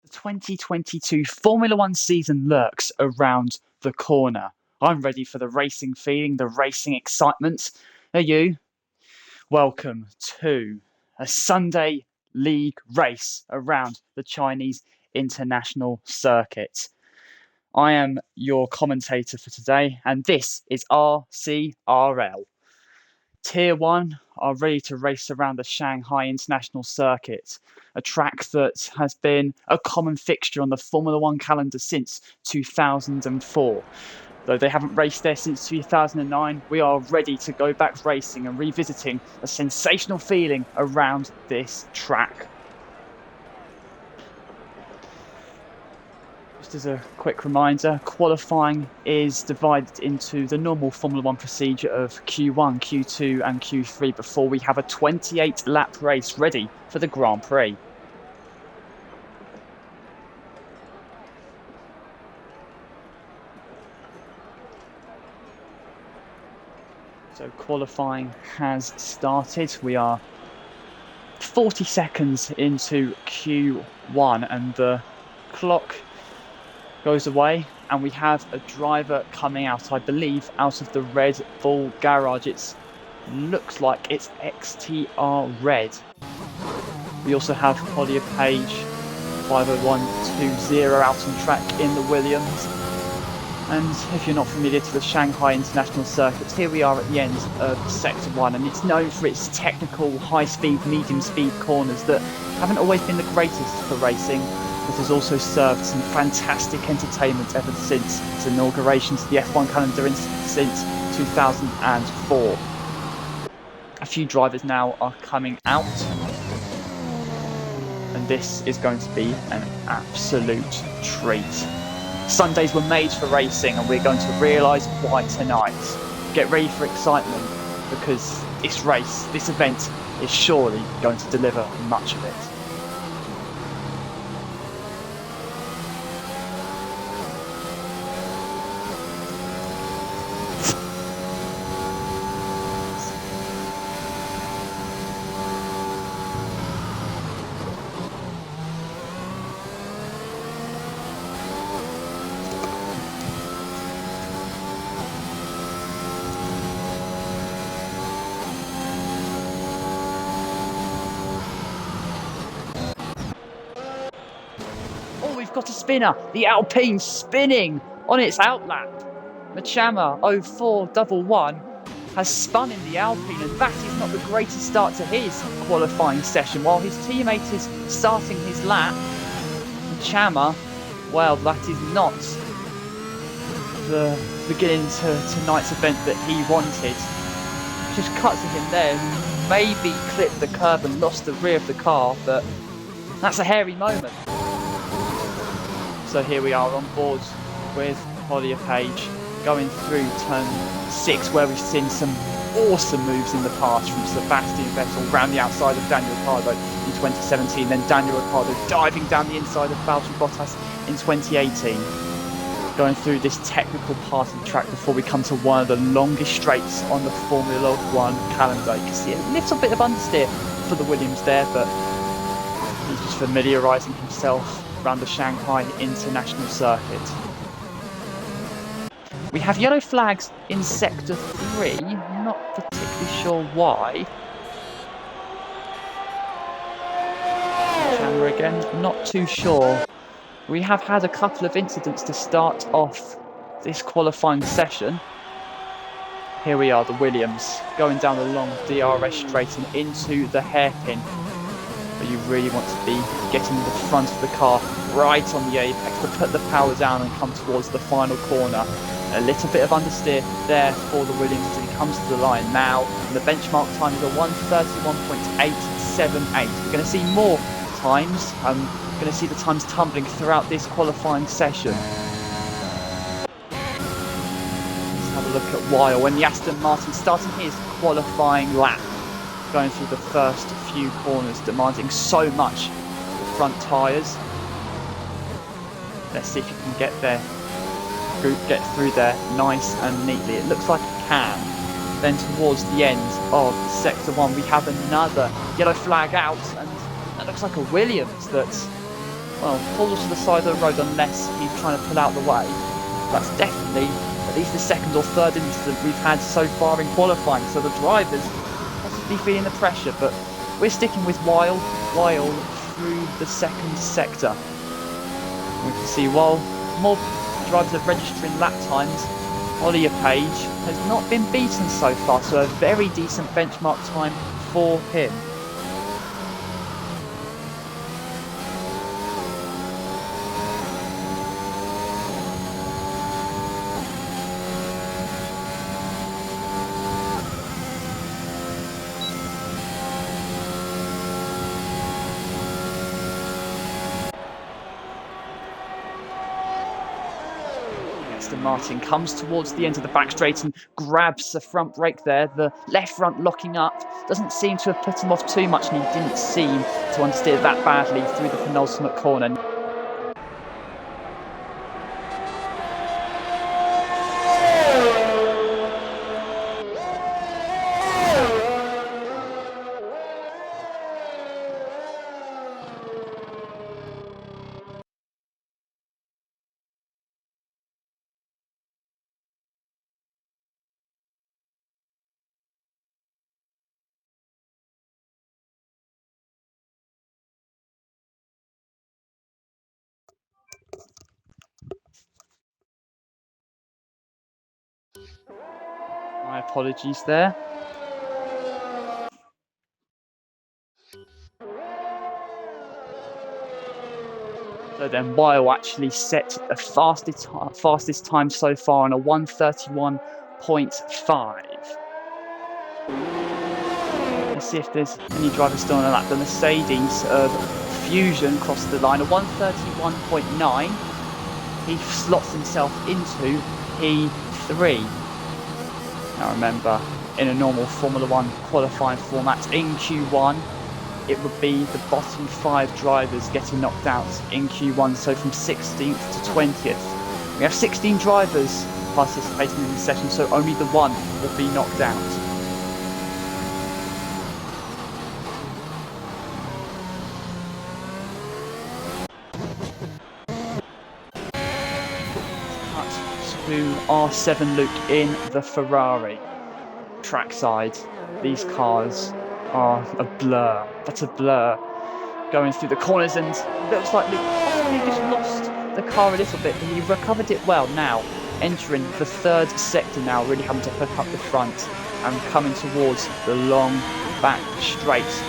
The 2022 Formula One season lurks around the corner. I'm ready for the racing feeling, the racing excitement. Are you? Welcome to a Sunday league race around the Chinese International Circuit. I am your commentator for today, and this is RCRL. Tier 1 are ready to race around the Shanghai International Circuit, a track that has been a common fixture on the Formula One calendar since 2004. Though they haven't raced there since 2009, we are ready to go back racing and revisiting a sensational feeling around this track. Just as a quick reminder, qualifying is divided into the normal Formula One procedure of Q1, Q2 and Q3 before we have a 28-lap race ready for the Grand Prix. So qualifying has started. We are 40 seconds into Q1 and the clock goes away and we have a driver coming out, I believe, out of the Red Bull garage. It looks like it's XTR Red. We also have Collier Page 50120 out on track in the Williams. And if you're not familiar to the Shanghai International Circuit, here we are at the end of Sector 1, and it's known for its technical, high-speed, medium-speed corners that haven't always been the greatest for racing, but has also served some fantastic entertainment ever since its inauguration to the F1 calendar since 2004. A few drivers now are coming out, and this is going to be an absolute treat. Sundays were made for racing, and we're going to realise why tonight. Get ready for excitement, because this race, this event, is surely going to deliver much of it. We've got a spinner, the Alpine spinning on its outlap. Machama 0411 has spun in the Alpine, and that is not the greatest start to his qualifying session. While his teammate is starting his lap, Machama, well, that is not the beginning to tonight's event that he wanted. Just cut to him there, maybe clipped the curb and lost the rear of the car, but that's a hairy moment. So here we are on board with Collier Page going through turn 6, where we've seen some awesome moves in the past from Sebastian Vettel round the outside of Daniel Ricciardo in 2017, then Daniel Ricciardo diving down the inside of Valtteri Bottas in 2018. Going through this technical part of the track before we come to one of the longest straights on the Formula One calendar. You can see a little bit of understeer for the Williams there, but he's just familiarising himself around the Shanghai International Circuit. We have yellow flags in Sector 3, not particularly sure why. Camera again, not too sure. We have had a couple of incidents to start off this qualifying session. Here we are, the Williams, going down the long DRS straight and into the hairpin. But you really want to be getting the front of the car right on the apex to put the power down and come towards the final corner. A little bit of understeer there for the Williams as he comes to the line now. And the benchmark time is a 1:31.878. We're going to see more times. Going to see the times tumbling throughout this qualifying session. Let's have a look at Weil when the Aston Martin starting his qualifying lap, going through the first few corners, demanding so much the front tyres. Let's see if you can get through there nice and neatly. It looks like it can. Then towards the end of Sector 1 we have another yellow flag out, and that looks like a Williams that, well, pulls to the side of the road unless he's trying to pull out the way. That's definitely at least the second or third incident we've had so far in qualifying, so the drivers possibly feeling the pressure, but we're sticking with Weil through the second sector. We can see while more drivers are registering lap times, Ollie Page has not been beaten so far, so a very decent benchmark time for him. Aston Martin comes towards the end of the back straight and grabs the front brake there. The left front locking up doesn't seem to have put him off too much, and he didn't seem to understeer that badly through the penultimate corner. My apologies there. So then Weil actually set the fastest time so far on a 1:31.5. Let's see if there's any drivers still on the lap. The Mercedes of Fusion crossed the line, a 1:31.9. He slots himself into P3. Now remember, in a normal Formula One qualifying format in Q1, it would be the bottom 5 drivers getting knocked out in Q1, so from 16th to 20th. We have 16 drivers participating in this session, so only the one will be knocked out. To R7 Luke in the Ferrari. Trackside, these cars are a blur, but a blur. Going through the corners, and it looks like Luke possibly just lost the car a little bit, but he recovered it well now. Entering the third sector now, really having to hook up the front and coming towards the long back straight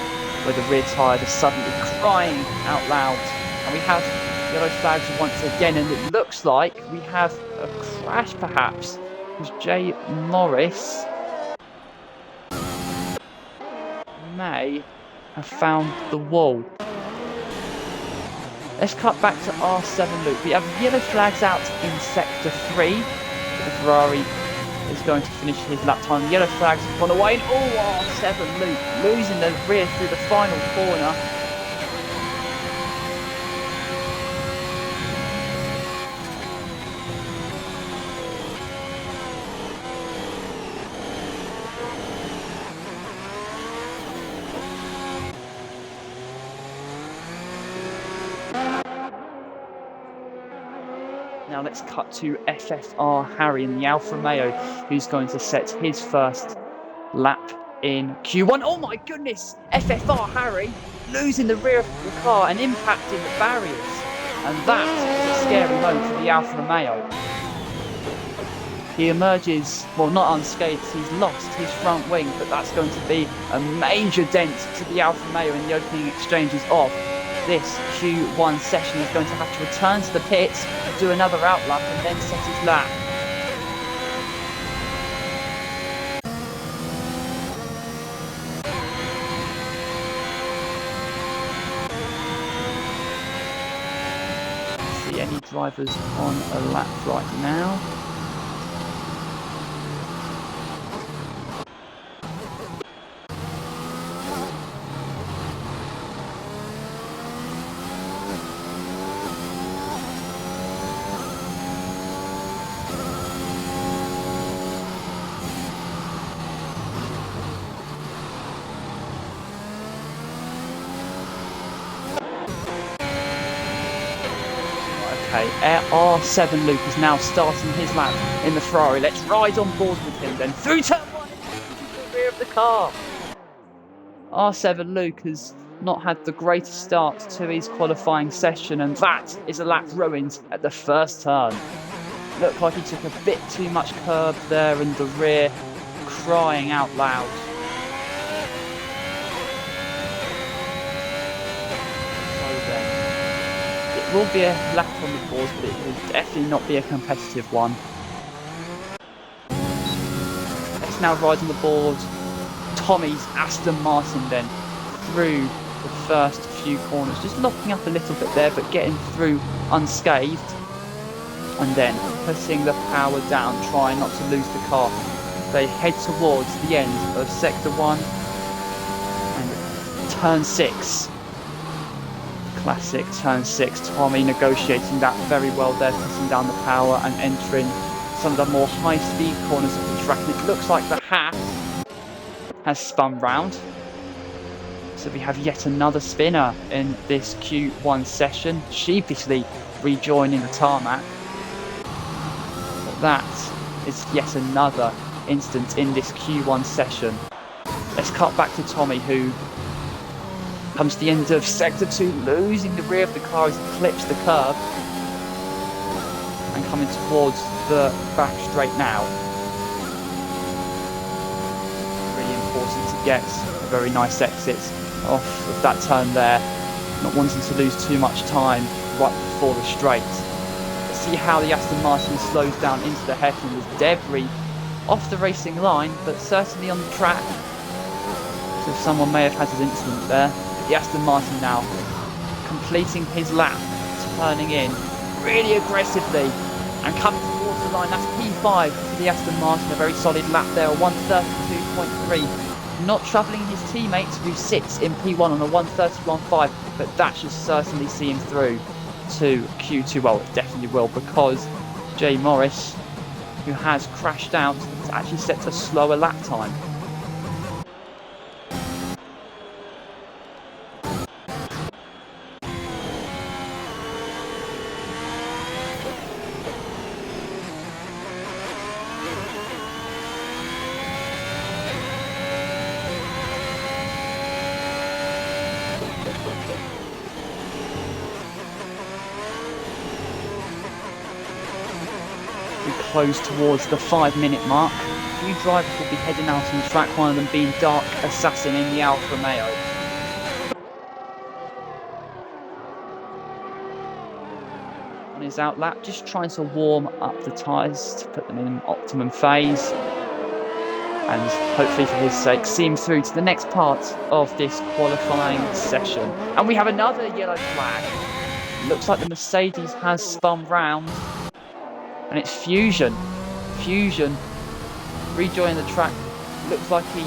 where the rear tyre is suddenly crying out loud. And we have yellow flags once again, and it looks like we have a crash perhaps, because Jay Morris may have found the wall. Let's cut back to R7 Luke. We have yellow flags out in Sector 3. The Ferrari is going to finish his lap time. The yellow flags have gone away, and R7 Luke losing the rear through the final corner. Now let's cut to FFR Harry in the Alfa Romeo, who's going to set his first lap in Q1. Oh my goodness! FFR Harry losing the rear of the car and impacting the barriers. And that is a scary moment for the Alfa Romeo. He emerges, well, not unscathed, he's lost his front wing, but that's going to be a major dent to the Alfa Romeo in the opening exchanges of this Q1 session. He's going to have to return to the pits, do another outlap, and then set his lap. See any drivers on a lap right now? Okay, R7 Luke is now starting his lap in the Ferrari. Let's ride on board with him then. Through turn one, into the rear of the car. R7 Luke has not had the greatest start to his qualifying session, and that is a lap ruined at the first turn. Looked like he took a bit too much curb there, and the rear crying out loud. It will be a lap on the board, but it will definitely not be a competitive one. Let's now ride on the board Tommy's Aston Martin then through the first few corners, just locking up a little bit there but getting through unscathed, and then putting the power down, trying not to lose the car. They head towards the end of sector 1 and turn 6. Classic turn 6, Tommy negotiating that very well there, putting down the power and entering some of the more high speed corners of the track, and it looks like the Haas has spun round. So we have yet another spinner in this Q1 session, sheepishly rejoining the tarmac. But that is yet another instance in this Q1 session. Let's cut back to Tommy, who comes to the end of sector 2, losing the rear of the car as he clips the curb and coming towards the back straight now. Really important to get a very nice exit off of that turn there, not wanting to lose too much time right before the straight. Let's see how the Aston Martin slows down into the hairpin with debris off the racing line, but certainly on the track. So someone may have had his incident there. The Aston Martin now completing his lap, turning in really aggressively and coming towards the line. That's P5 for the Aston Martin, a very solid lap there, 132.3. Not troubling his teammates who sits in P1 on a 131.5, but that should certainly see him through to Q2. Well, it definitely will, because Jay Morris, who has crashed out, has actually set a slower lap time. Close towards the 5-minute mark. A few drivers will be heading out on track, one of them being Dark Assassin in the Alfa Romeo. On his outlap, just trying to warm up the tyres to put them in optimum phase, and hopefully for his sake see him through to the next part of this qualifying session. And we have another yellow flag. Looks like the Mercedes has spun round. And it's Fusion rejoining the track. Looks like he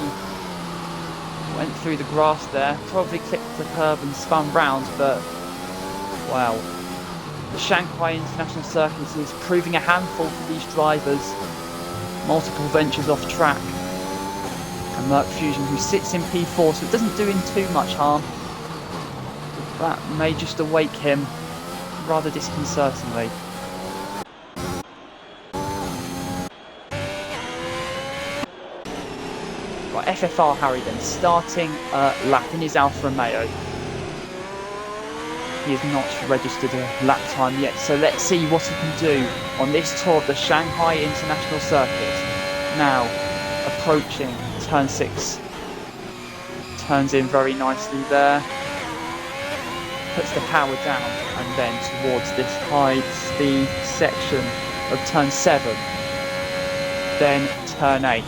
went through the grass there, probably clipped the curb and spun round, but wow. The Shanghai International Circuit is proving a handful for these drivers. Multiple ventures off track. And Merc Fusion, who sits in P4, so it doesn't do him too much harm. That may just awake him rather disconcertingly. FFR Harry then starting lap in his Alfa Romeo. He has not registered a lap time yet, so let's see what he can do on this tour of the Shanghai International Circuit. Now, approaching turn 6. Turns in very nicely there. Puts the power down and then towards this high-speed section of turn 7. Then turn 8.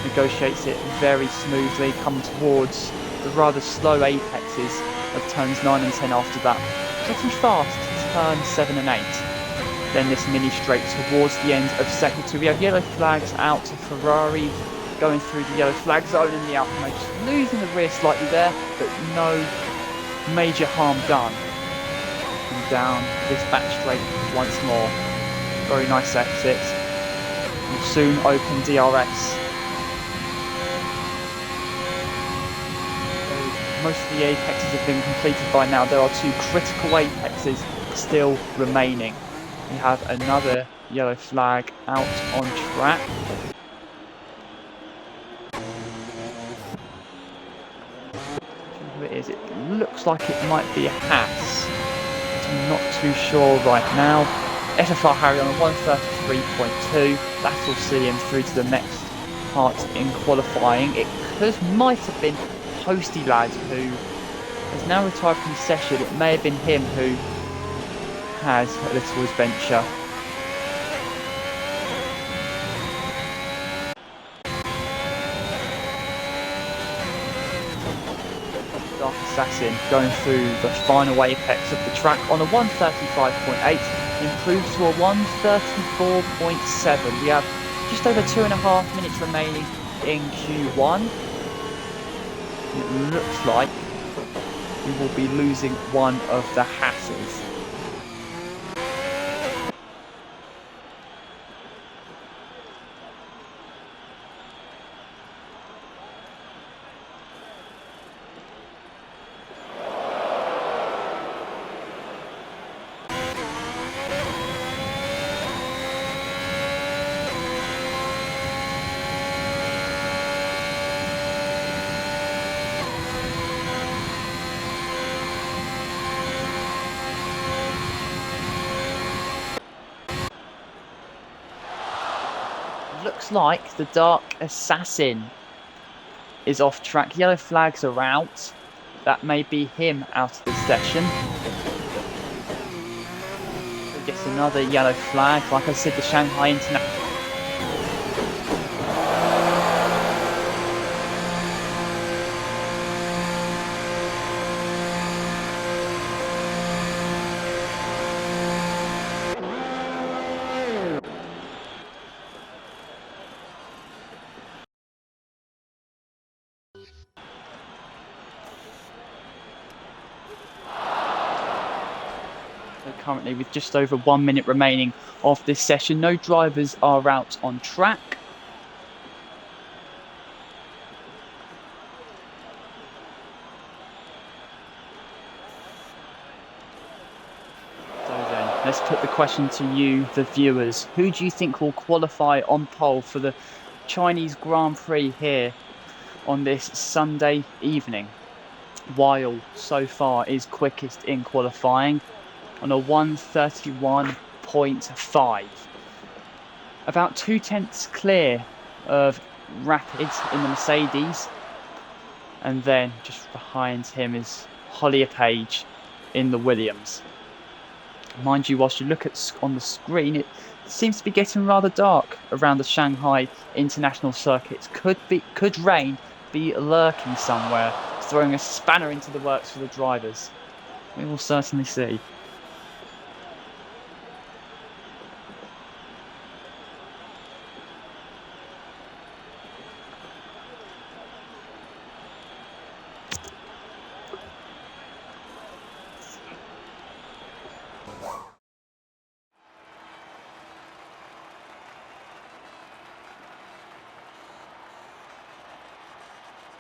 Negotiates it very smoothly, coming towards the rather slow apexes of turns 9 and 10 after that. Pretty fast turn 7 and 8. Then this mini straight towards the end of sector 2. We have yellow flags out to Ferrari going through the yellow flag zone in the Alfa Romeo, just losing the rear slightly there, but no major harm done. And down this back straight once more. Very nice exit. We'll soon open DRS. Most of the apexes have been completed by now. There are 2 critical apexes still remaining. We have another yellow flag out on track. Who it is? It looks like it might be a Haas. I'm not too sure right now. FFR Harry on a 133.2. That will see him through to the next part in qualifying. It might have been Posty lad who has now retired from the session. It may have been him who has a little adventure. Dark Assassin going through the final apex of the track on a 135.8, improves to a 134.7. We have just over 2.5 minutes remaining in Q1. It looks like we will be losing one of the Hasses. Looks like the Dark Assassin is off track. Yellow flags are out. That may be him out of the session. We get another yellow flag. Like I said, the Shanghai International. Currently with just over 1 minute remaining of this session. No drivers are out on track. So then, let's put the question to you, the viewers. Who do you think will qualify on pole for the Chinese Grand Prix here on this Sunday evening? Weil so far is quickest in qualifying on a 131.5. About 2/10 clear of Rapids in the Mercedes. And then just behind him is Hollier Page in the Williams. Mind you, whilst you look at on the screen, it seems to be getting rather dark around the Shanghai International Circuit. Could rain be lurking somewhere, throwing a spanner into the works for the drivers? We will certainly see.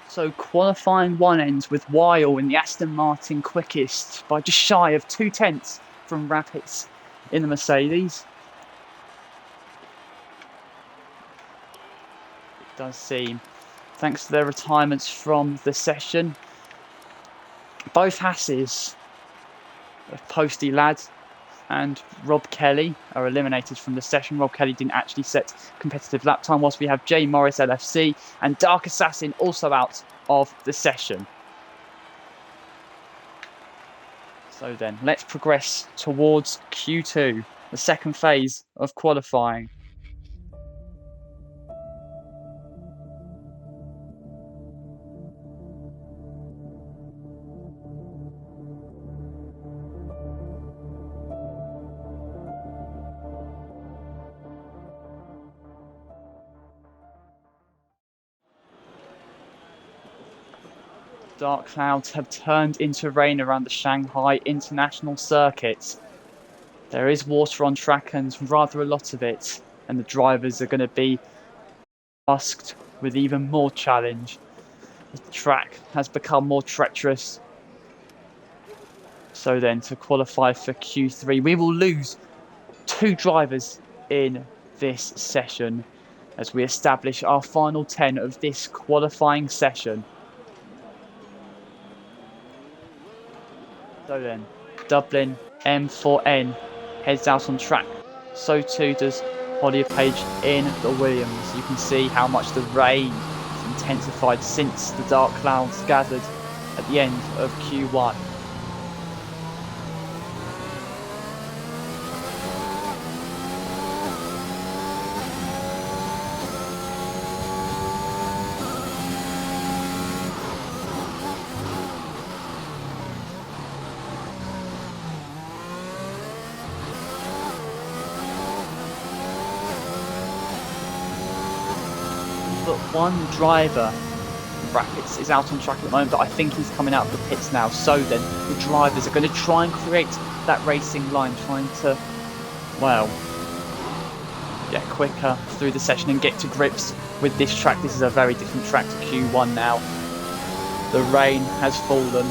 So qualifying 1 ends with Weil in the Aston Martin quickest by just shy of 2/10 from Rapids in the Mercedes. It does seem thanks to their retirements from the session. Both Hasses, Posty Lad and Rob Kelly, are eliminated from the session. Rob Kelly didn't actually set competitive lap time, whilst we have J Morris LFC and Dark Assassin also out of the session. So then, let's progress towards Q2, the second phase of qualifying. Dark clouds have turned into rain around the Shanghai International Circuit. There is water on track and rather a lot of it, and the drivers are going to be tasked with even more challenge. The track has become more treacherous. So then, to qualify for Q3, we will lose 2 drivers in this session as we establish our final 10 of this qualifying session. So then, Dublin M4N heads out on track. So too does Holly Page in the Williams. You can see how much the rain has intensified since the dark clouds gathered at the end of Q1. But one driver, brackets, is out on track at the moment, but I think he's coming out of the pits now. So then the drivers are going to try and create that racing line, trying to, well, get quicker through the session and get to grips with this track. This is a very different track to Q1 now. The rain has fallen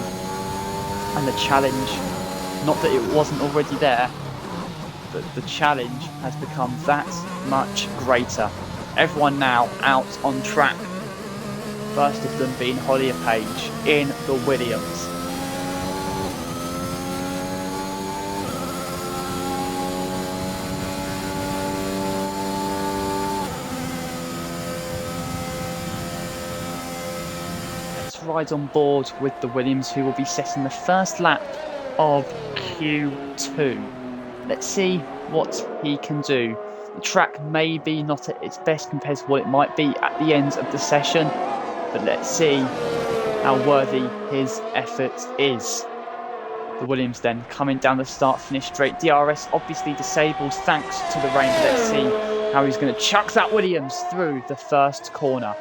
and the challenge, not that it wasn't already there, but the challenge has become that much greater. Everyone now out on track. First of them being Holly Page in the Williams. Let's ride on board with the Williams, who will be setting the first lap of Q2. Let's see what he can do. The track may be not at its best compared to what it might be at the end of the session, but let's see how worthy his effort is. The Williams then coming down the start-finish straight. DRS obviously disabled thanks to the rain, but let's see how he's going to chuck that Williams through the first corner.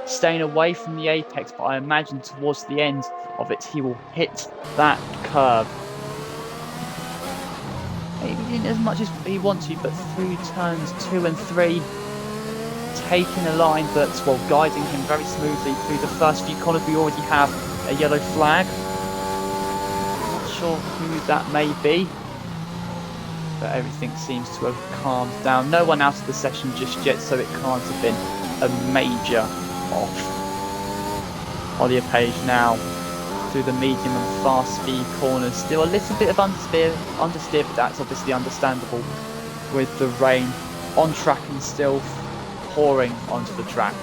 Staying away from the apex, but I imagine towards the end of it he will hit that curb. Maybe didn't as much as he wanted to, but through turns 2 and 3, taking a line that's, well, guiding him very smoothly through the first few corners. We already have a yellow flag. Not sure who that may be, but everything seems to have calmed down. No one out of the session just yet, so it can't have been a major off. Holly Page now through the medium and fast speed corners. Still a little bit of understeer, but that's obviously understandable with the rain on track and still pouring onto the track.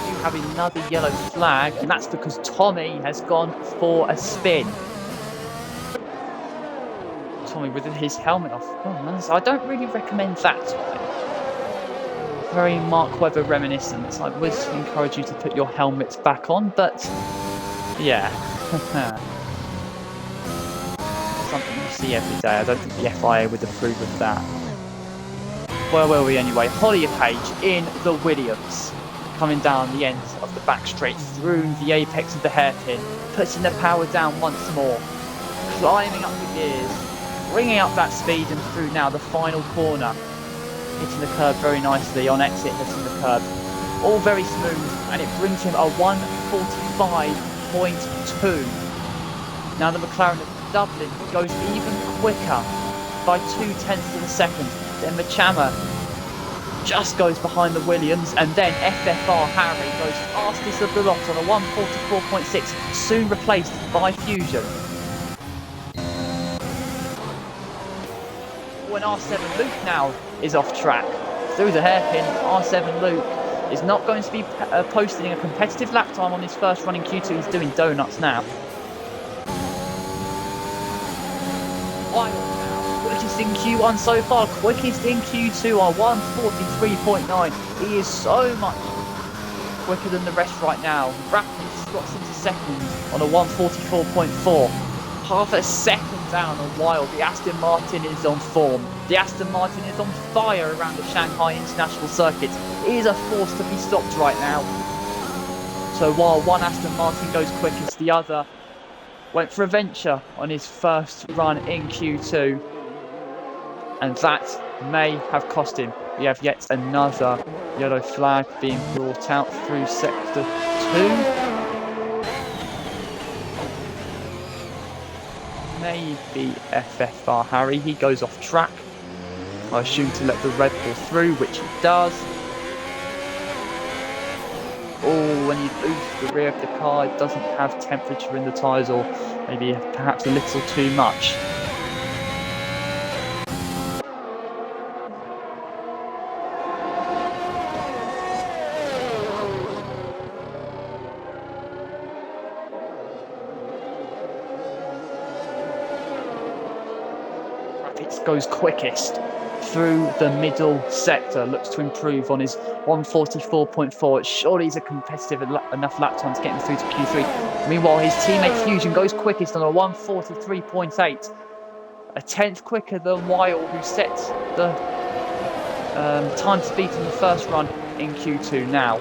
You have another yellow flag, and that's because Tommy has gone for a spin. Tommy with his helmet off. Oh, I don't really recommend that, Tommy. Very Mark Webber reminiscent. I would encourage you to put your helmet back on, but yeah. Something you see every day. I don't think the FIA would approve of that. Where were we anyway? Holly Page in the Williams, coming down the end of the back straight through the apex of the hairpin, putting the power down once more, climbing up the gears, bringing up that speed and through now the final corner. Hitting the curb very nicely on exit, hitting the curb. All very smooth, and it brings him a 1:45.2. Now the McLaren of Dublin goes even quicker by 0.2 of a second. Then Machama just goes behind the Williams, and then FFR Harry goes fastest of the lot on a 1:44.6, soon replaced by Fusion. When R7 Luke now is off track through the hairpin, R7 Luke is not going to be posting a competitive lap time on his first run in Q2. He's doing donuts now. Quickest in Q1 so far, quickest in Q2 on 1:43.9. He is so much quicker than the rest right now. Rapid slots into second on a 1:44.4. Half a second down on Wild. The Aston Martin is on form. The Aston Martin is on fire around the Shanghai International Circuit. It is a force to be stopped right now. So while one Aston Martin goes quickest, the other went for a venture on his first run in Q2. And that may have cost him. We have yet another yellow flag being brought out through sector 2. Maybe FFR Harry. He goes off track. I assume to let the Red Bull through, which he does. Oh, when you boost the rear of the car, it doesn't have temperature in the tyres, or maybe perhaps a little too much. Goes quickest through the middle sector, looks to improve on his 1:44.4. Surely he's a competitive enough lap time to get him through to Q3. Meanwhile, his teammate Fusion goes quickest on a 1:43.8, a tenth quicker than Weil, who set the time to beat in the first run in Q2. Now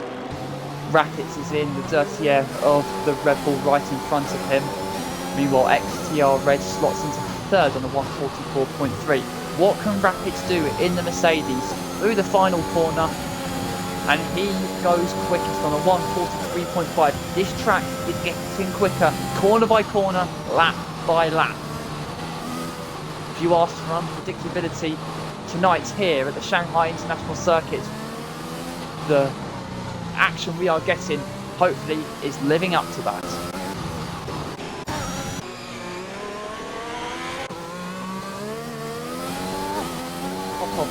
Rapids is in the dirty air of the Red Bull right in front of him. Meanwhile, XTR Red slots into third on a 1:44.3. What can Rapids do in the Mercedes through the final corner? And he goes quickest on a 1:43.5. This track is getting quicker, corner by corner, lap by lap. If you ask for unpredictability tonight here at the Shanghai International Circuit, the action we are getting hopefully is living up to that.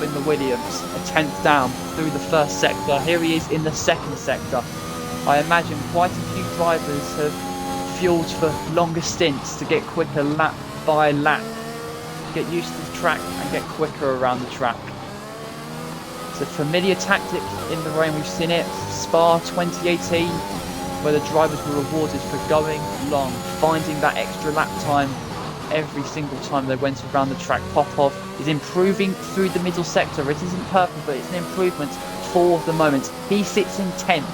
In the Williams, a 10th down through the first sector. Here he is in the second sector. I imagine quite a few drivers have fueled for longer stints to get quicker lap by lap, get used to the track and get quicker around the track. It's a familiar tactic in the rain. We've seen it, Spa 2018, where the drivers were rewarded for going long, finding that extra lap time every single time they went around the track. Popov is improving through the middle sector. It isn't perfect, but it's an improvement for the moment. He sits in 10th,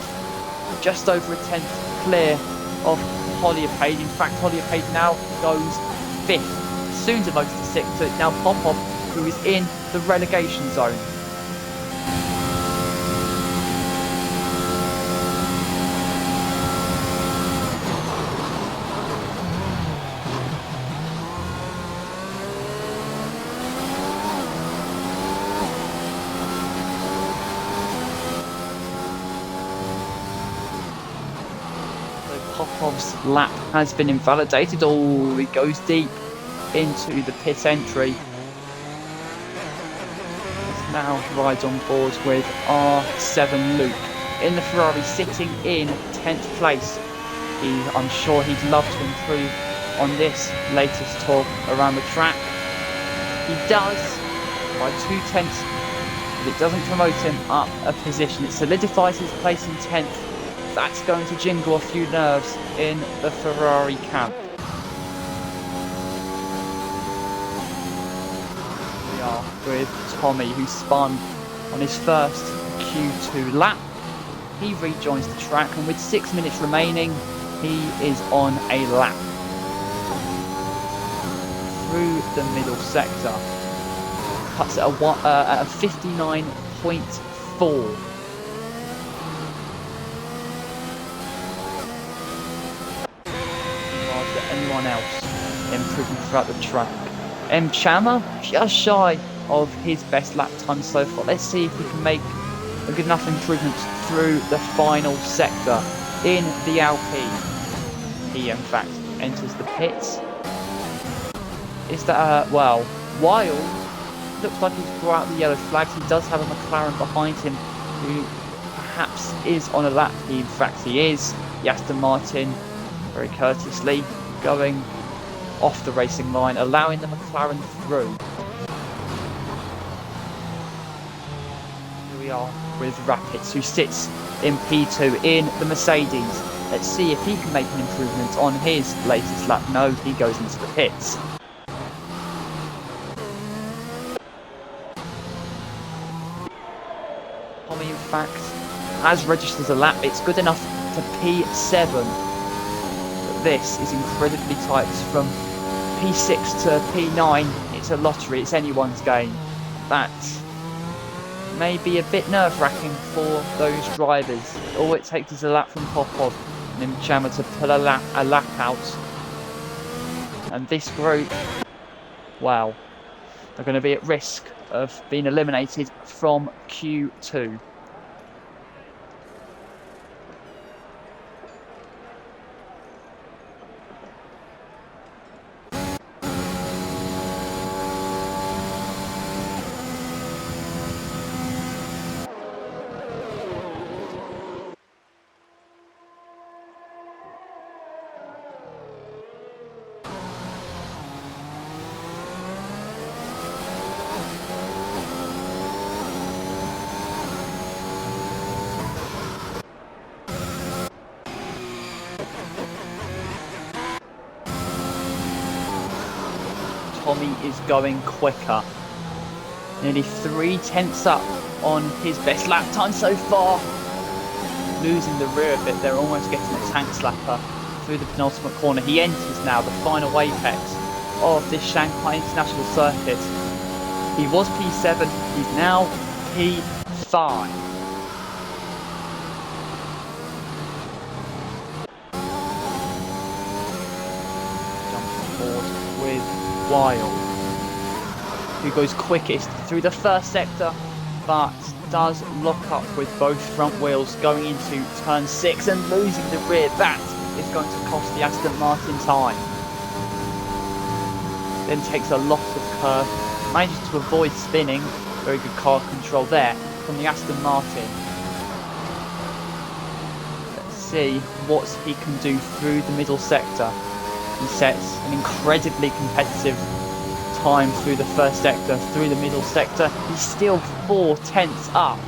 just over a 10th clear of Holliapade. In fact, Holliapade now goes 5th, soon to most to 6th. So it's now Popov who is in the relegation zone. Popov's lap has been invalidated. Oh, he goes deep into the pit entry. He's now rides on board with R7 Luke in the Ferrari, sitting in 10th place. I'm sure he'd love to improve on this latest tour around the track. He does by 2/10, but it doesn't promote him up a position. It solidifies his place in 10th. That's going to jingle a few nerves in the Ferrari camp. We are with Tommy, who spun on his first Q2 lap. He rejoins the track, and with 6 minutes remaining, he is on a lap through the middle sector. Cuts at a 59.4. Anyone else improving throughout the track. Chama just shy of his best lap time so far. Let's see if he can make a good enough improvement through the final sector in the Alpine. He in fact enters the pits. Is that well, Wild looks like he's brought out the yellow flags. He does have a McLaren behind him who perhaps is on a lap. In fact he is. The Aston Martin very courteously going off the racing line, allowing the McLaren through. Here we are with Rapids, who sits in P2 in the Mercedes. Let's see if he can make an improvement on his latest lap. No, he goes into the pits. Tommy, in fact, has registered a lap. It's good enough to P7. But this is incredibly tight. It's from P6 to P9. It's a lottery. It's anyone's game. That may be a bit nerve-wracking for those drivers. All it takes is a lap from Popov and Chama to pull a lap out. And this group, wow, they're going to be at risk of being eliminated from Q2. Tommy is going quicker. Nearly 3/10 up on his best lap time so far. Losing the rear a bit, they're almost getting a tank slapper through the penultimate corner. He enters now the final apex of this Shanghai International Circuit. He was P7, he's now P5. Jumping forward with Wild, who goes quickest through the first sector, but does lock up with both front wheels going into turn 6 and losing the rear. That is going to cost the Aston Martin time. Then takes a lot of curve, manages to avoid spinning. Very good car control there from the Aston Martin. Let's see what he can do through the middle sector. He sets an incredibly competitive time through the first sector. Through the middle sector, he's still 4/10 up.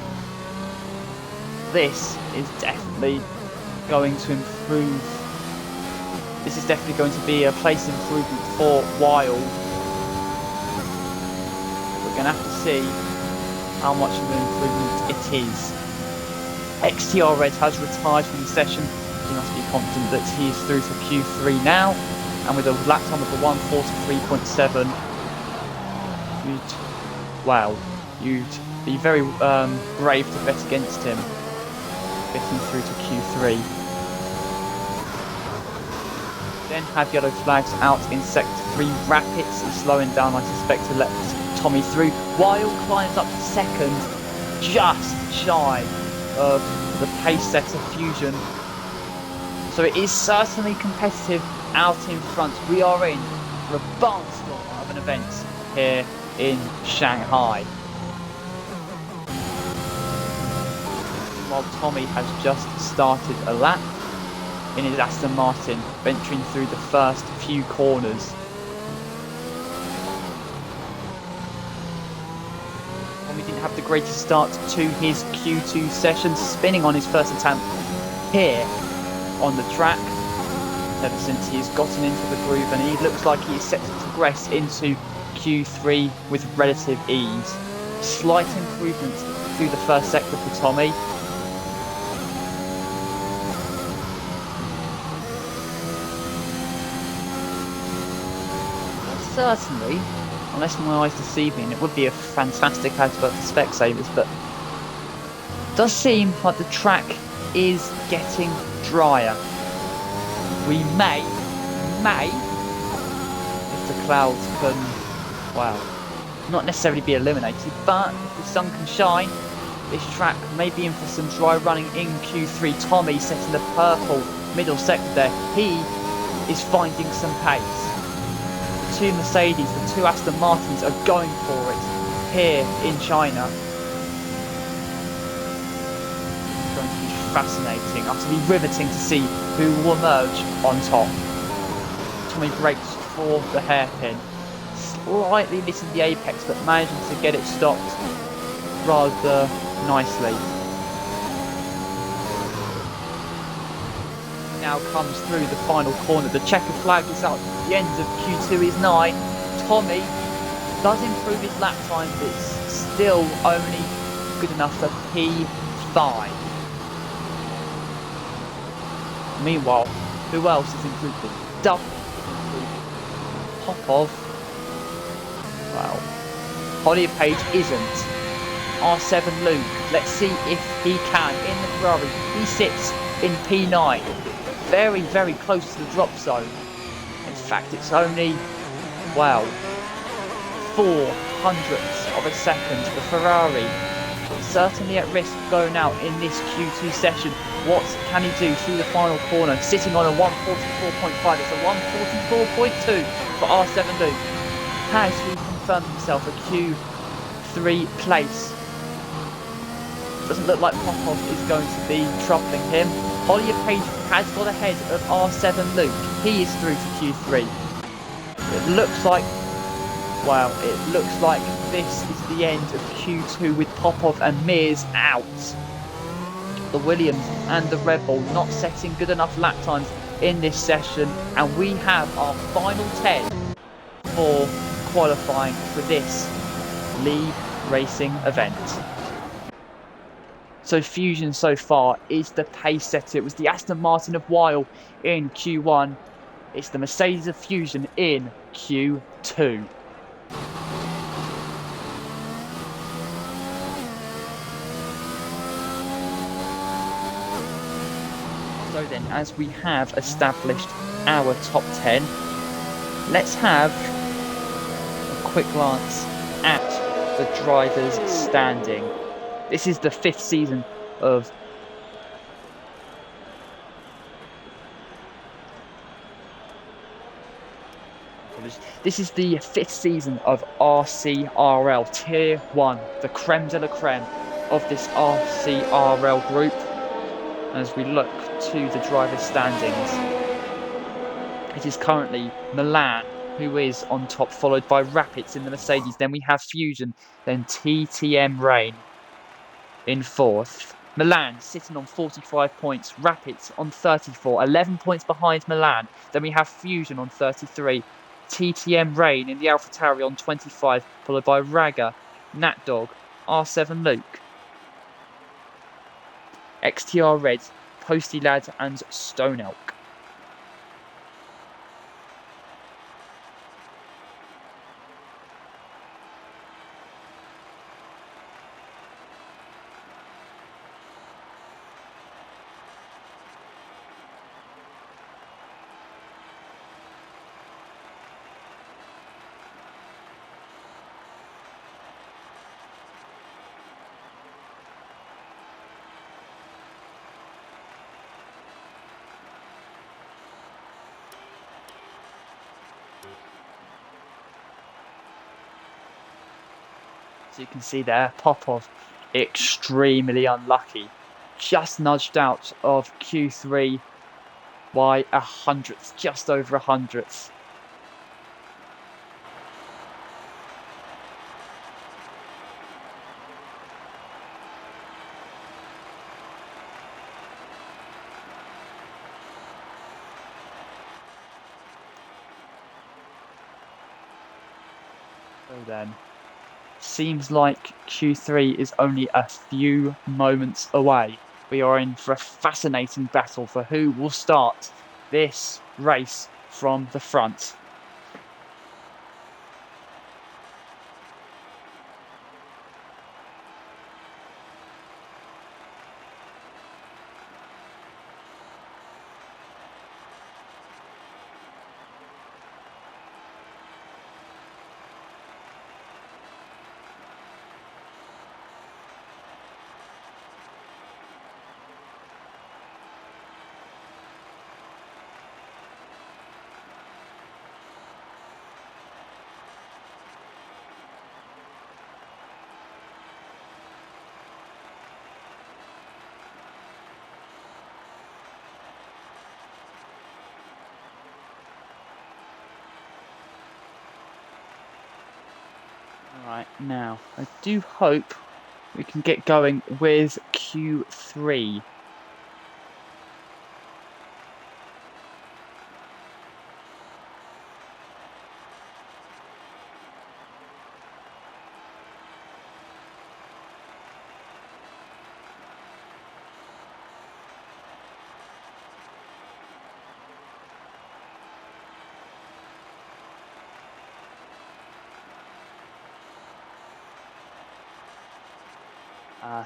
This is definitely going to improve. This is definitely going to be a place improvement for Wild. We're going to have to see how much of an improvement it is. XTR Red has retired from the session. He must be confident that he is through to Q3 now. And with a lap time of a 1:43.7, you'd be very brave to bet against him getting through to Q3. Then have yellow flags out in sector 3. Rapids is slowing down, I suspect, to let Tommy through. Wild climbs up to second, just shy of the pace setter Fusion. So it is certainly competitive out in front. We are in for a barnstormer of an event here in Shanghai. While Tommy has just started a lap in his Aston Martin, venturing through the first few corners. Tommy didn't have the greatest start to his Q2 session, spinning on his first attempt here on the track. Ever since he has gotten into the groove, and he looks like he is set to progress into Q3 with relative ease. Slight improvement through the first sector for Tommy. Certainly, unless my eyes deceive me, and it would be a fantastic advert for Specsavers, but it does seem like the track is getting drier. We may, if the clouds can well, not necessarily be eliminated, but if the sun can shine, this track may be in for some dry running in Q3. Tommy setting the purple middle sector there. He is finding some pace. The two Mercedes, the two Aston Martins are going for it here in China. It's going to be fascinating, utterly riveting to see who will emerge on top. Tommy brakes for the hairpin, slightly missing the apex but managing to get it stopped rather nicely. Now comes through the final corner. The checkered flag is up. The end of Q2 is 9. Tommy does improve his lap time, but it's still only good enough for P5. Meanwhile, who else is included? Duff is included. Popov. Well, Holly Page isn't. R7 Luke. Let's see if he can. In the Ferrari, he sits in P9. Very, very close to the drop zone. In fact, it's only, well, 0.04 of a second. The Ferrari certainly at risk of going out in this Q2 session. What can he do through the final corner? Sitting on a 144.5. It's a 144.2 for R7 Luke. Has he confirmed himself a Q3 place? Doesn't look like Popov is going to be troubling him. Holly Page has got ahead of R7 Luke. He is through to Q3. It looks like, well, it looks like this is the end of Q2 with Popov and Mears out. The Williams and the Red Bull not setting good enough lap times in this session, and we have our final 10 for qualifying for this league racing event. So Fusion so far is the pace setter. It was the Aston Martin of Weil in Q1. It's the Mercedes of Fusion in Q2. So then, as we have established our top 10, let's have a quick glance at the drivers' standing. This is the 5th season of RCRL Tier 1, the creme de la creme of this RCRL group. As we look to the drivers' standings, it is currently Milan who is on top, followed by Rapids in the Mercedes. Then we have Fusion, then TTM Rain in 4th. Milan sitting on 45 points, Rapids on 34, 11 points behind Milan. Then we have Fusion on 33, TTM Rain in the AlphaTauri on 25, followed by Raga, Natdog, R7 Luke, XTR Red, Posty Lad and Stone Elk. So you can see there, Popov extremely unlucky. Just nudged out of Q3 by a hundredth, just over a hundredth. So then, seems like Q3 is only a few moments away. We are in for a fascinating battle for who will start this race from the front. Right, now, I do hope we can get going with Q3.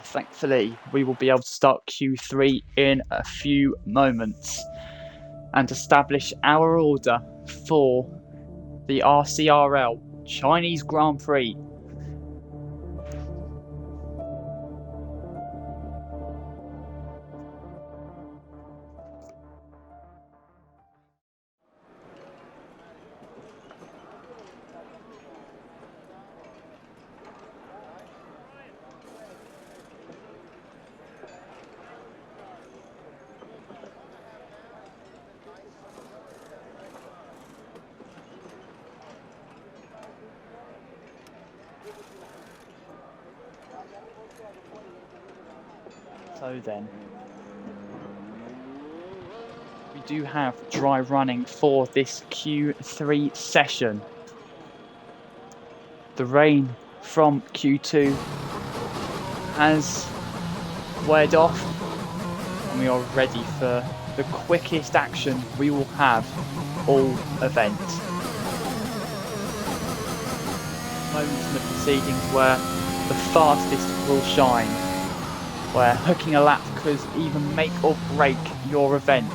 Thankfully, we will be able to start Q3 in a few moments and establish our order for the RCRL Chinese Grand Prix. So then, we do have dry running for this Q3 session. The rain from Q2 has weared off, and we are ready for the quickest action we will have all event. Moments in the proceedings where the fastest will shine, where hooking a lap could even make or break your event.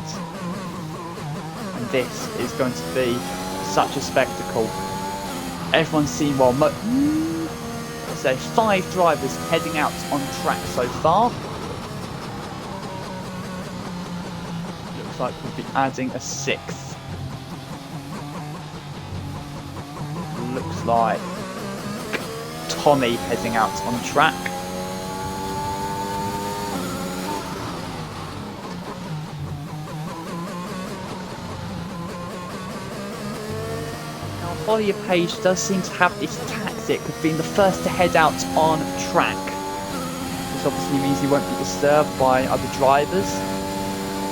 And this is going to be such a spectacle. Everyone's seen, well, let's say 5 drivers heading out on track so far. Looks like we'll be adding a 6th. Looks like Tommy heading out on track. Ollie Page does seem to have this tactic of being the first to head out on track. This obviously means he won't be disturbed by other drivers,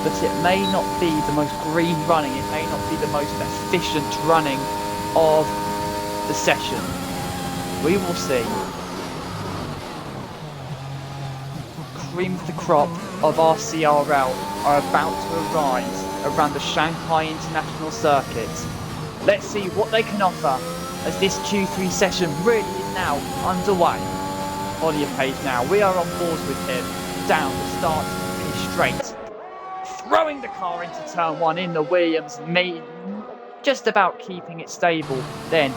but it may not be the most green running, it may not be the most efficient running of the session. We will see. Cream of the crop of RCRL are about to arise around the Shanghai International Circuit. Let's see what they can offer as this Q3 session really is now underway. Ollie Page now, we are on board with him. Down the start and straight. Throwing the car into turn 1 in the Williams, just about keeping it stable. Then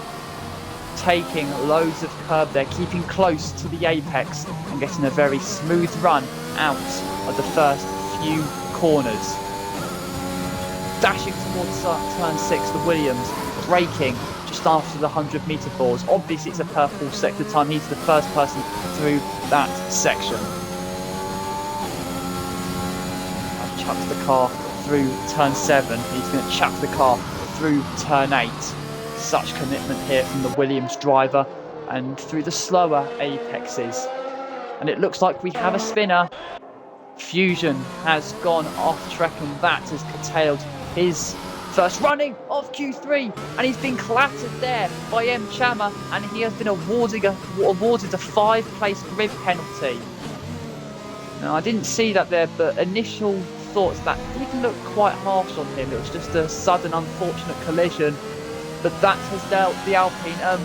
taking loads of curb there, keeping close to the apex and getting a very smooth run out of the first few corners. Dashing towards turn 6, the Williams, braking just after the 100-metre boards. Obviously, it's a purple sector time. He's the first person through that section. Chucks the car through turn 7. He's going to chuck the car through turn 8. Such commitment here from the Williams driver and through the slower apexes. And it looks like we have a spinner. Fusion has gone off track, and that has curtailed his first running of Q3, and he's been clattered there by M. Chama, and he has been awarded a 5-place grid penalty. Now, I didn't see that there, but initial thoughts that didn't look quite harsh on him. It was just a sudden, unfortunate collision, but that has dealt the Alpine a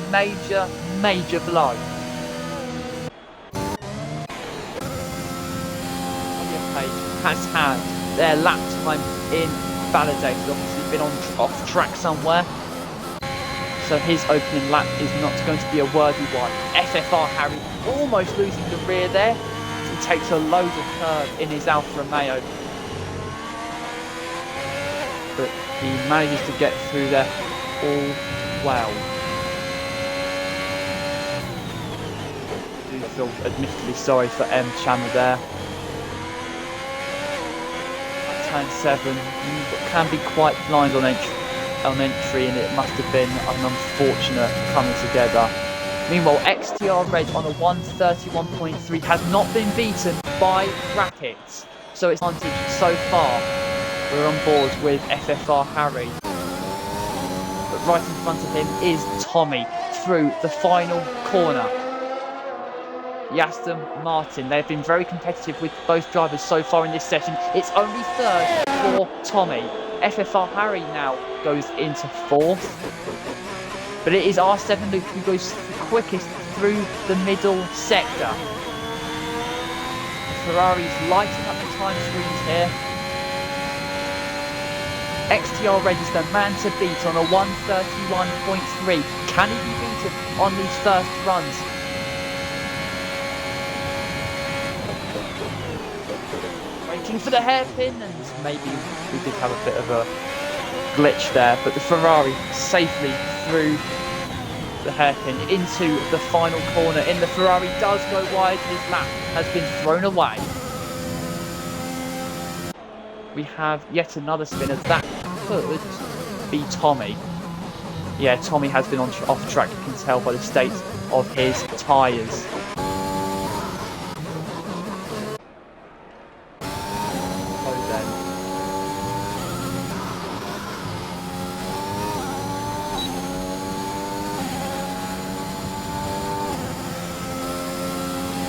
major blow. Has had their lap time invalidated, obviously been off track somewhere, so his opening lap is not going to be a worthy one. FFR Harry almost losing the rear there. He takes a load of curve in his Alfa Romeo, but he manages to get through there all well. I do feel admittedly sorry for M. Chama there. Turn 7 can be quite blind on entry, and it must have been an unfortunate coming together. Meanwhile, XTR Red on a 1:31.3 has not been beaten by Brackets, so it's advantage so far. We're on board with FFR Harry, but right in front of him is Tommy through the final corner. Aston Martin, they've been very competitive with both drivers so far in this session. It's only third for Tommy. FFR Harry now goes into fourth, but it is R7 Luke who goes quickest through the middle sector. Ferrari's lighting up the time screens here. XTR Red is the man to beat on a 1:31.3. Can he be beaten on these first runs? Braking for the hairpin, and maybe we did have a bit of a glitch there, but the Ferrari safely through the hairpin into the final corner. In the Ferrari does go wide, his lap has been thrown away. We have yet another spinner. That could be Tommy. Yeah, Tommy has been off track, you can tell by the state of his tyres.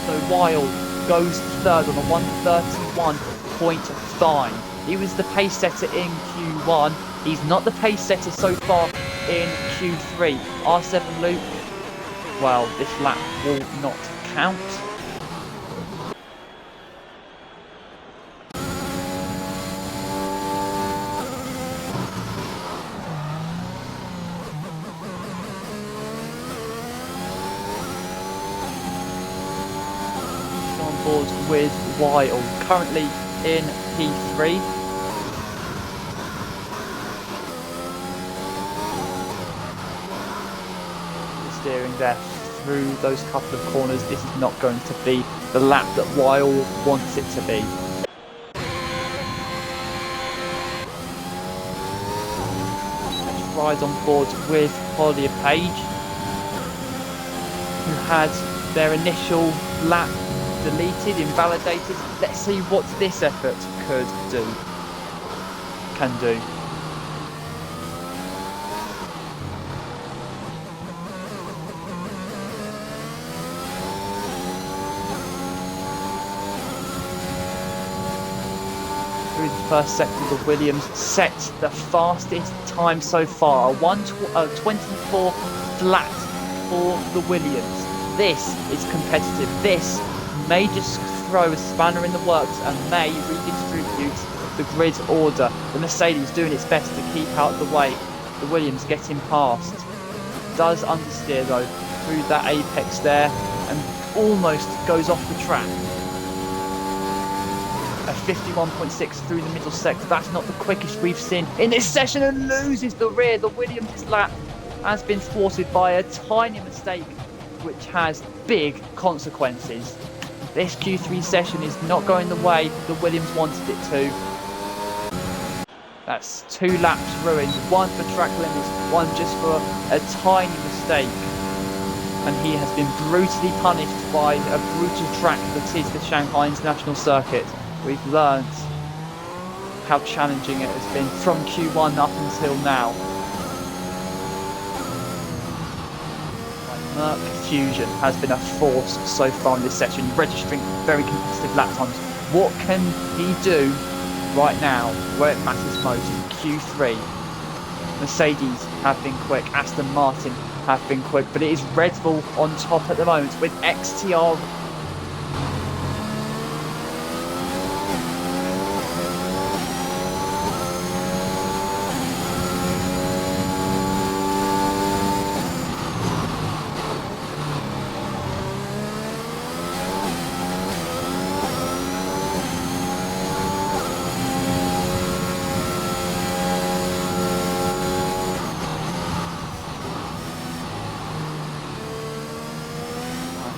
So Weil goes third on a 1:31.5. He was the pace setter in Q1. He's not the pace setter so far in Q3. R7 Luke, well, this lap will not count. On board with Weil, currently in P3. Steering there through those couple of corners. This is not going to be the lap that Weil wants it to be. Let's ride on board with Collier Page, who had their initial lap deleted, invalidated. Let's see what this effort can do. Through the first sector, the Williams set the fastest time so far, a 1:24 flat for the Williams. This is competitive. This may just throw a spanner in the works and may redistribute the grid order. The Mercedes doing its best to keep out of the way. The Williams getting past. Does understeer though through that apex there and almost goes off the track. A 51.6 through the middle sector. That's not the quickest we've seen in this session, and loses the rear. The Williams lap has been thwarted by a tiny mistake which has big consequences. This Q3 session is not going the way the Williams wanted it to. That's 2 laps ruined, 1 for track limits, 1 just for a tiny mistake. And he has been brutally punished by a brutal track that is the Shanghai International Circuit. We've learned how challenging it has been from Q1 up until now. Merc Fusion has been a force so far in this session, registering very competitive lap times. What can he do right now where it matters most? Q3. Mercedes have been quick, Aston Martin have been quick, but it is Red Bull on top at the moment with XTR.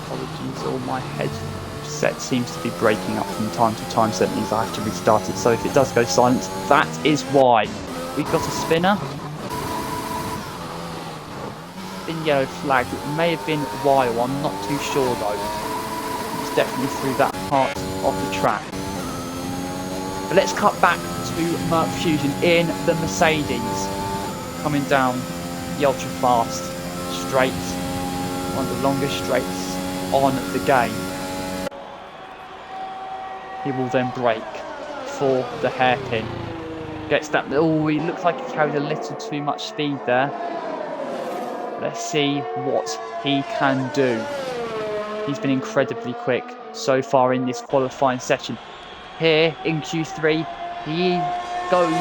Apologies, all my headset seems to be breaking up from time to time, so it means I have to restart it. So if it does go silent, that is why. We've got a spinner. been yellow flagged. It may have been Weil. I'm not too sure though. It's definitely through that part of the track. But let's cut back to Merc Fusion in the Mercedes. Coming down the ultra fast straight. One of the longest straights on the game. He will then brake for the hairpin. Gets that. Oh, he looks like he carried a little too much speed there. Let's see what he can do. He's been incredibly quick so far in this qualifying session. Here in Q3, he goes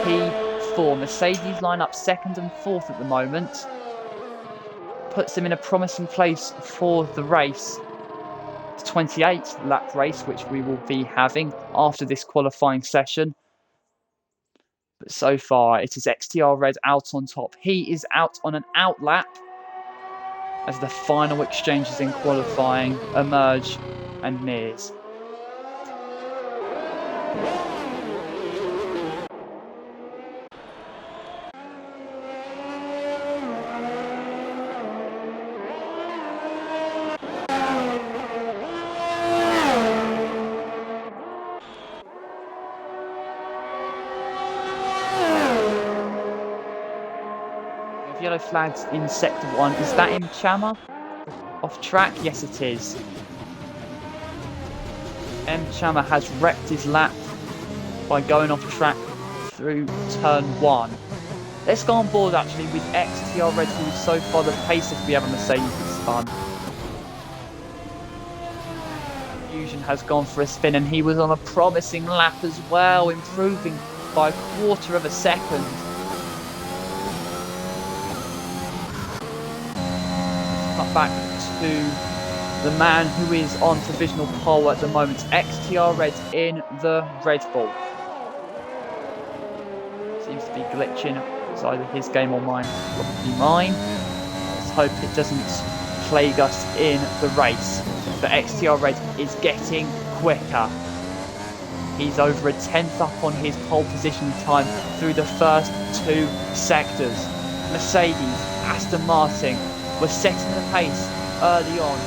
P4. Mercedes line up second and fourth at the moment. Puts them in a promising place for the race. It's 28 lap race, which we will be having after this qualifying session. But so far, it is XTR Red out on top. He is out on an out lap as the final exchanges in qualifying emerge and nears. Yellow flags in sector 1. Is that in Chama? Off track? Yes, it is. M. Chama has wrecked his lap by going off track through turn 1. Let's go on board actually with XTR Red, who is so far the paces we have on Mercedes spun. Fusion has gone for a spin and he was on a promising lap as well, improving by a quarter of a second. Back to the man who is on provisional pole at the moment, XTR Red in the Red Bull. Seems to be glitching. It's either his game or mine. Probably mine. Let's hope it doesn't plague us in the race. But XTR Red is getting quicker. He's over a tenth up on his pole position time through the first 2 sectors. Mercedes, Aston Martin were setting the pace early on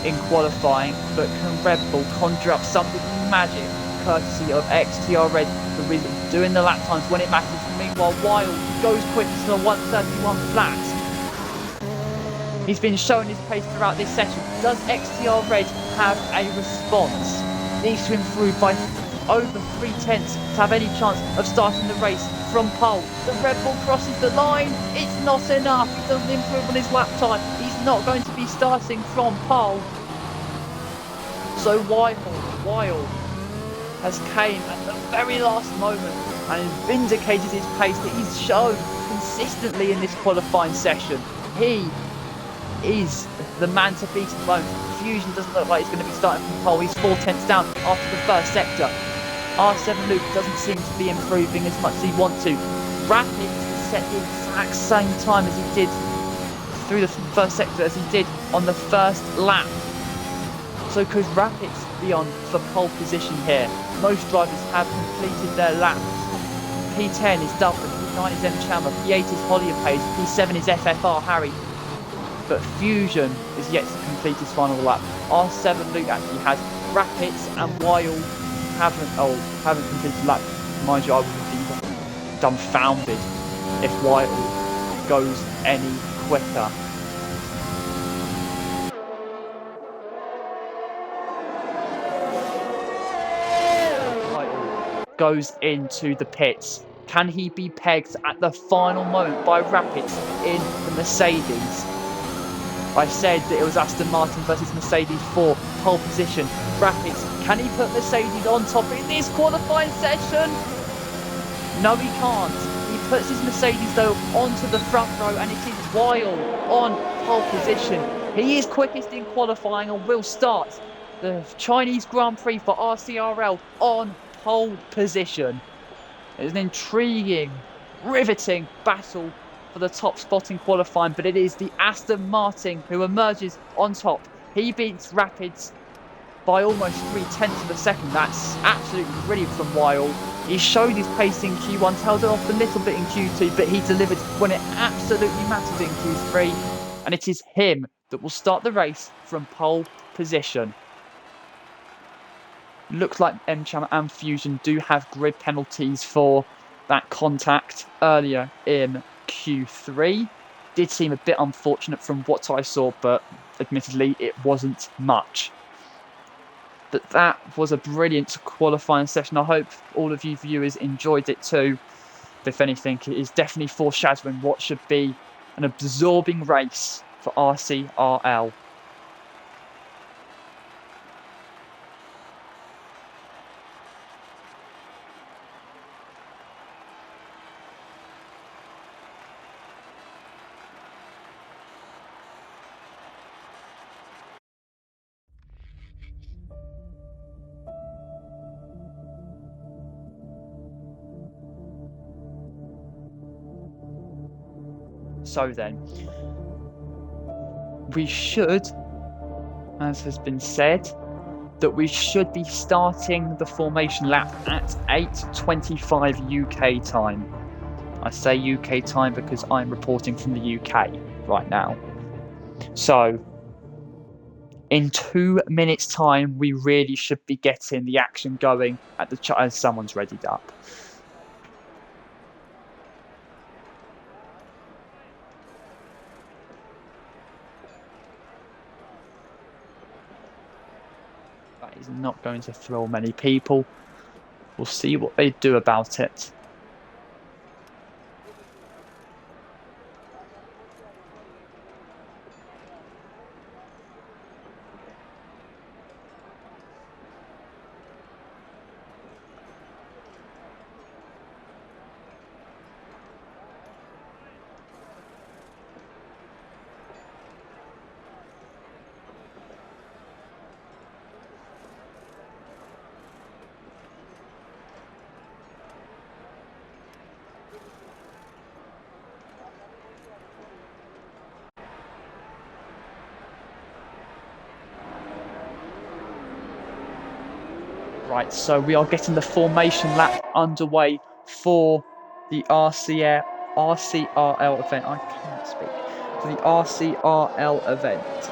in qualifying, but can Red Bull conjure up something magic courtesy of XTR Red, who is doing the lap times when it matters. Meanwhile, Weil goes quick to the 131 flat. He's been showing his pace throughout this session. Does XTR Red have a response? Needs to improve by over 3/10 to have any chance of starting the race from pole. The Red Bull crosses the line. It's not enough. He doesn't improve on his lap time. He's not going to be starting from pole. So Weil has came at the very last moment and has vindicated his pace that he's shown consistently in this qualifying session. He is the man to beat at the moment. Fusion doesn't look like he's going to be starting from pole. He's 4/10 down after the first sector. R7 Luke doesn't seem to be improving as much as he wants to. Rapid set the exact same time as he did through the first sector as he did on the first lap. So could Rapid be on for pole position here? Most drivers have completed their laps. P10 is Dublin, P9 is M Chama, P8 is Hollypace, P7 is FFR Harry. But Fusion is yet to complete his final lap. R7 Luke actually has. Rapids and Weil haven't completed lap. Mind you, I would be dumbfounded if Weil goes any quicker. Weil goes into the pits. Can he be pegged at the final moment by Rapids in the Mercedes? I said that it was Aston Martin versus Mercedes for pole position. Rapids, can he put Mercedes on top in this qualifying session? No, he can't. He puts his Mercedes though onto the front row, and it is Weil on pole position. He is quickest in qualifying and will start the Chinese Grand Prix for RCRL on pole position. It's an intriguing, riveting battle for the top spot in qualifying, but it is the Aston Martin who emerges on top. He beats Rapids by almost 3/10 of a second. That's absolutely brilliant from Weil. He showed his pace in Q1, tailed it off a little bit in Q2, but he delivered when it absolutely mattered in Q3. and it is him that will start the race from pole position. Looks like M-Cham and Fusion do have grid penalties for that contact earlier in Q3. Did seem a bit unfortunate from what I saw, but admittedly it wasn't much. But that was a brilliant qualifying session. I hope all of you viewers enjoyed it too. If anything, it is definitely foreshadowing what should be an absorbing race for RCRL. So then, we should, as has been said, that we should be starting the formation lap at 8:25 UK time. I say UK time because I'm reporting from the UK right now. So, in 2 minutes time, we really should be getting the action going at the as someone's readied up. That is not going to thrill many people. We'll see what they do about it. Right, so we are getting the formation lap underway for the RCRL event. I can't speak. For the RCRL event.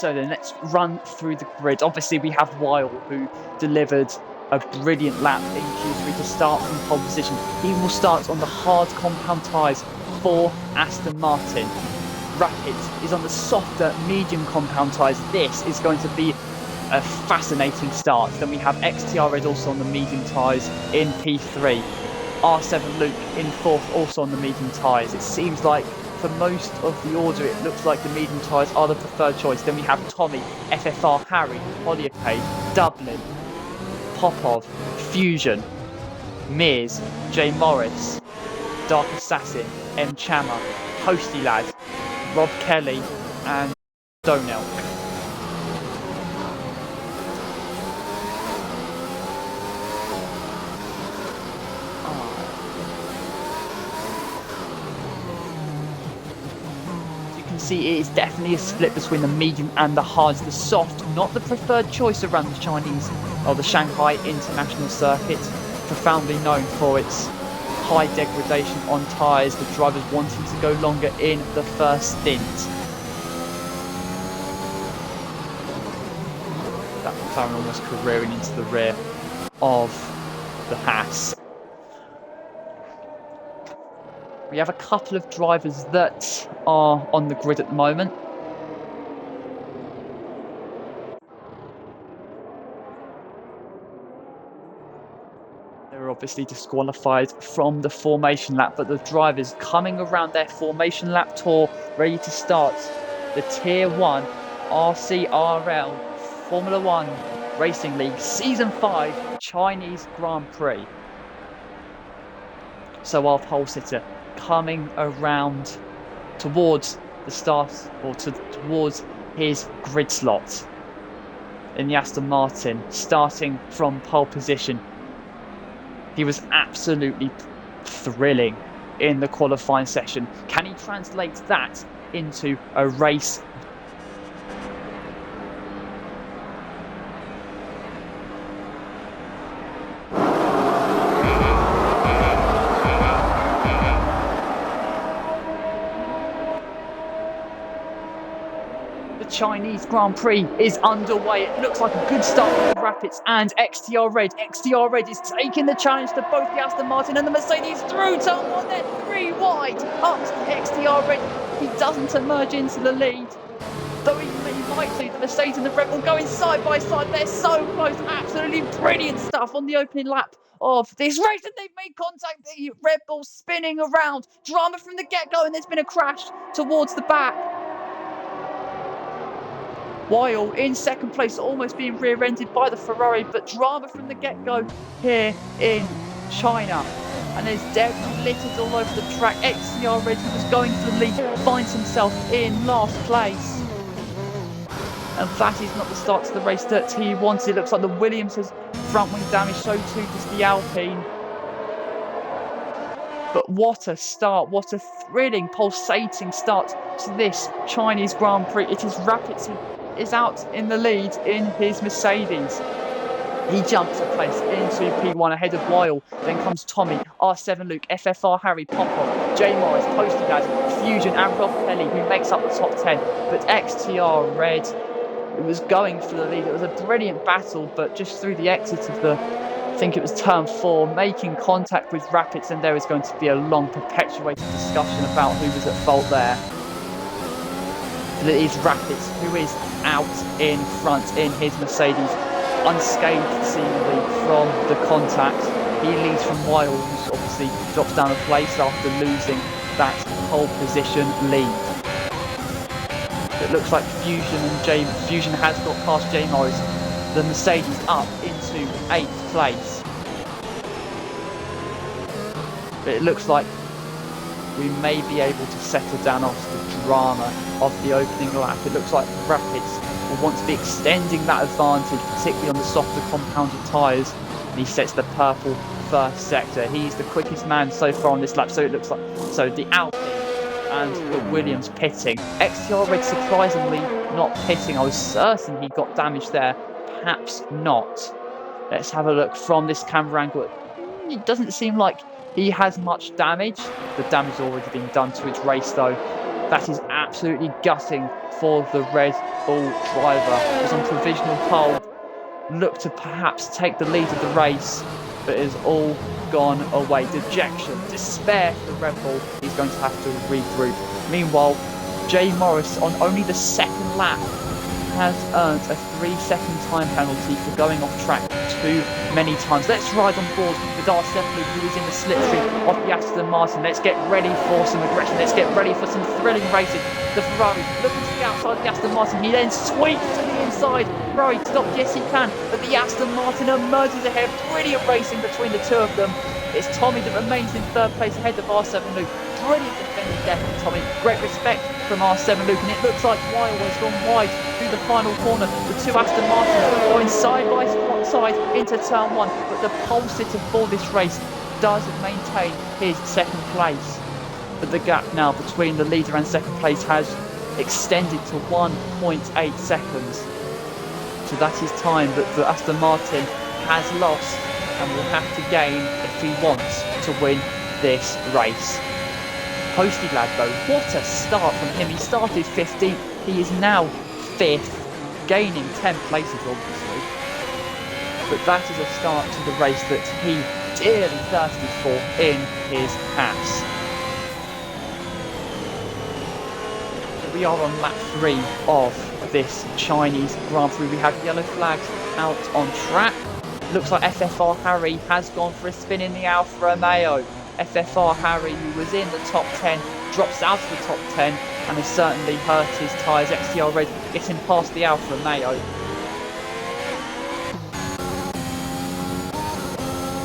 So then let's run through the grid. Obviously, we have Weil, who delivered a brilliant lap in Q3 to start from pole position. He will start on the hard compound tyres for Aston Martin. Rapid is on the softer medium compound tyres. This is going to be a fascinating start. Then we have XTR Red also on the medium tyres in P3. R7 Luke in fourth, also on the medium tyres. It seems like for most of the order, it looks like the medium tyres are the preferred choice. Then we have Tommy, FFR, Harry, Holyacade, Dublin, Popov, Fusion, Mears, J Morris, Dark Assassin, M Chama, Posty Lad, Rob Kelly, and Donelk. See, it is definitely a split between the medium and the hards. The soft, not the preferred choice around the Chinese or the Shanghai International Circuit, profoundly known for its high degradation on tyres, the drivers wanting to go longer in the first stint. That McLaren almost careering into the rear of the Haas. We have a couple of drivers that are on the grid at the moment. They're obviously disqualified from the formation lap, but the drivers coming around their formation lap tour, ready to start the Tier 1 RCRL Formula 1 Racing League Season 5 Chinese Grand Prix. So our pole sitter coming around towards the start, or towards his grid slot in the Aston Martin, starting from pole position. He was absolutely thrilling in the qualifying session. Can he translate that into a race? Chinese Grand Prix is underway. It looks like a good start for the Rapids and XTR Red. XTR Red is taking the challenge to both the Aston Martin and the Mercedes through turn one. They're 3 wide up to the XTR Red. He doesn't emerge into the lead, though he might do. The Mercedes and the Red Bull going side by side. They're so close. Absolutely brilliant stuff on the opening lap of this race, and they've made contact. The Red Bull spinning around. Drama from the get-go, and there's been a crash towards the back. Weil in second place, almost being rear-ended by the Ferrari, but drama from the get-go here in China. And there's debris littered all over the track. XCR Red, who was going for the lead, finds himself in last place. And that is not the start to the race that he wanted. It looks like the Williams has front wing damage, so too does the Alpine. But what a start, what a thrilling, pulsating start to this Chinese Grand Prix. It is Rapids who is out in the lead in his Mercedes. He jumps a place into P1 ahead of Weil. Then comes Tommy, R7 Luke, FFR Harry, Popov, J Morris, Posty Dad, Fusion and Rob Kelly, who makes up the top 10. But XTR Red, who was going for the lead. It was a brilliant battle, but just through the exit of the, I think it was turn 4, making contact with Rapids, and there is going to be a long perpetuated discussion about who was at fault there. It is Rapids who is out in front in his Mercedes, unscathed seemingly from the contact. He leads from Weil, who obviously drops down a place after losing that pole position lead. It looks like Fusion has got past J Morris. The Mercedes up into 8th place. But it looks like we may be able to settle down after the drama of the opening lap. It looks like Rapids will want to be extending that advantage, particularly on the softer compounded tyres. And he sets the purple first sector. He's the quickest man so far on this lap. So it looks like the Alpine and the Williams pitting. XTR Red surprisingly not pitting. I was certain he got damaged there. Perhaps not. Let's have a look from this camera angle. It doesn't seem like he has much damage. The damage has already been done to his race though. That is absolutely gutting for the Red Bull driver. He's on provisional pole. Looked to perhaps take the lead of the race, but it has all gone away. Dejection, despair for the Red Bull. He's going to have to regroup. Meanwhile, J Morris on only the second lap has earned a 3-second time penalty for going off track too many times. Let's ride on board with R7 Luke, who is in the slipstream of the Aston Martin. Let's get ready for some aggression. Let's get ready for some thrilling racing. The Ferrari looking to the outside of the Aston Martin. He then sweeps to the inside. Ferrari stopped, yes he can, but the Aston Martin emerges ahead. Brilliant racing between the two of them. It's Tommy that remains in third place ahead of R7 Luke. Brilliant defending there from Tommy. Great respect from R7 Luke, and it looks like Weil has gone wide through the final corner. The two Aston Martins going side by side into turn 1, but the pole sitter for this race does maintain his second place. But the gap now between the leader and second place has extended to 1.8 seconds. So that is time that the Aston Martin has lost and will have to gain if he wants to win this race. Posty Lad though, what a start from him. He started 15th, he is now 5th, gaining 10 places obviously. But that is a start to the race that he dearly thirsted for in his Haas. We are on lap 3 of this Chinese Grand Prix. We have yellow flags out on track. Looks like FFR Harry has gone for a spin in the Alfa Romeo. FFR Harry, who was in the top 10, drops out of the top 10 and has certainly hurt his tyres. XTR Red getting past the Alfa Romeo.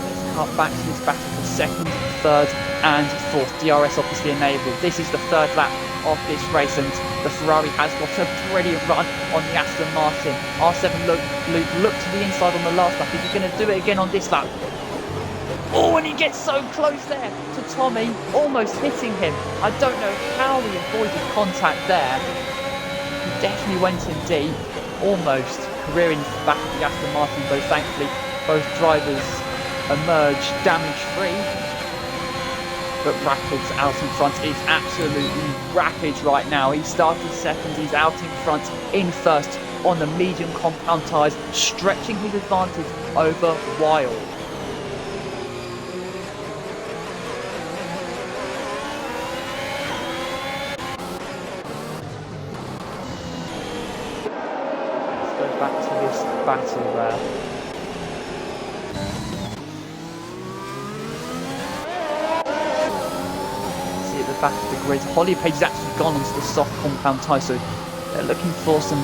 Let's cut back to this battle for second, third and fourth. DRS obviously enabled. This is the third lap of this race and the Ferrari has got a brilliant run on the Aston Martin. R7 Luke looked to the inside on the last lap. Is he going to do it again on this lap? Oh, and he gets so close there to Tommy, almost hitting him. I don't know how he avoided contact there. He definitely went in deep, almost careering into the back of the Aston Martin, though thankfully both drivers emerged damage-free. But Rapid's out in front is absolutely rapid right now. He started second, he's out in front, in first on the medium compound tyres, stretching his advantage over Wild. Let's go back to this battle there. At the back of the grid, Holly Page has actually gone onto the soft compound tyre, so they're looking for some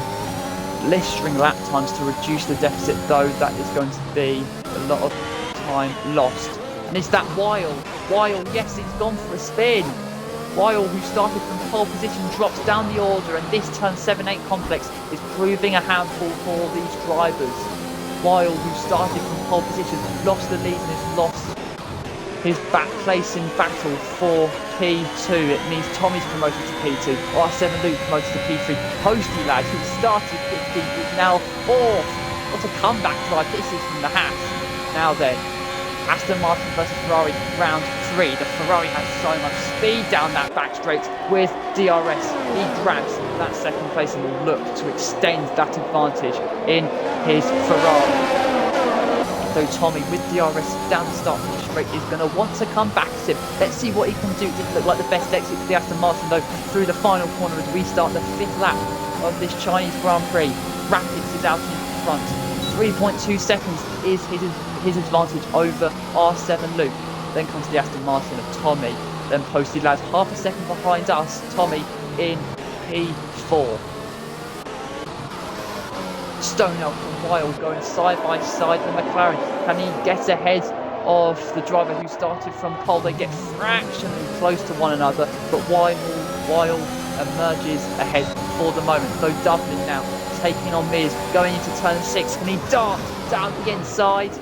blistering lap times to reduce the deficit, though that is going to be a lot of time lost. And it's that Wild, yes, he's gone for a spin. Wild, who started from pole position, drops down the order, and this turn 7-8 complex is proving a handful for these drivers. Wild, who started from pole position, lost the lead and has lost his back place in battle for P2. It means Tommy's promoted to P2, R7 Luke promoted to P3. Posty lad, who started 15th, is now 4th. What a comeback drive this is from the Haas. Now then, Aston Martin versus Ferrari, round 3. The Ferrari has so much speed down that back straight with DRS. He grabs that second place and will look to extend that advantage in his Ferrari. Though Tommy, with DRS down the start finish straight, is going to want to come back to him. Let's see what he can do. It didn't look like the best exit for the Aston Martin, though, through the final corner as we start the 5th lap of this Chinese Grand Prix. Rapids is out in front. 3.2 seconds is his advantage over R7 Luke. Then comes the Aston Martin of Tommy. Then Posty Lads half a second behind us. Tommy in P4. Stonehell and Wild going side by side with McLaren. Can he get ahead of the driver who started from pole? They get fractionally close to one another, but Wild emerges ahead for the moment. Though Dublin now taking on Miz, going into turn 6. Can he dart down the inside?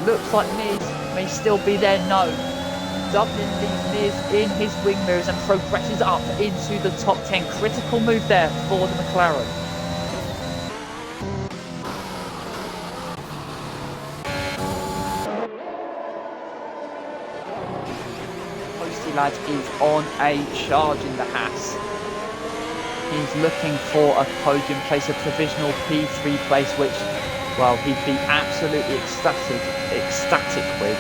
Looks like Miz may still be there. No. Dublin leaves Miz in his wing mirrors and progresses up into the top 10. Critical move there for the McLaren. Posty Lad is on a charge in the Haas. He's looking for a podium place, a provisional P3 place, which, well, he'd be absolutely ecstatic with.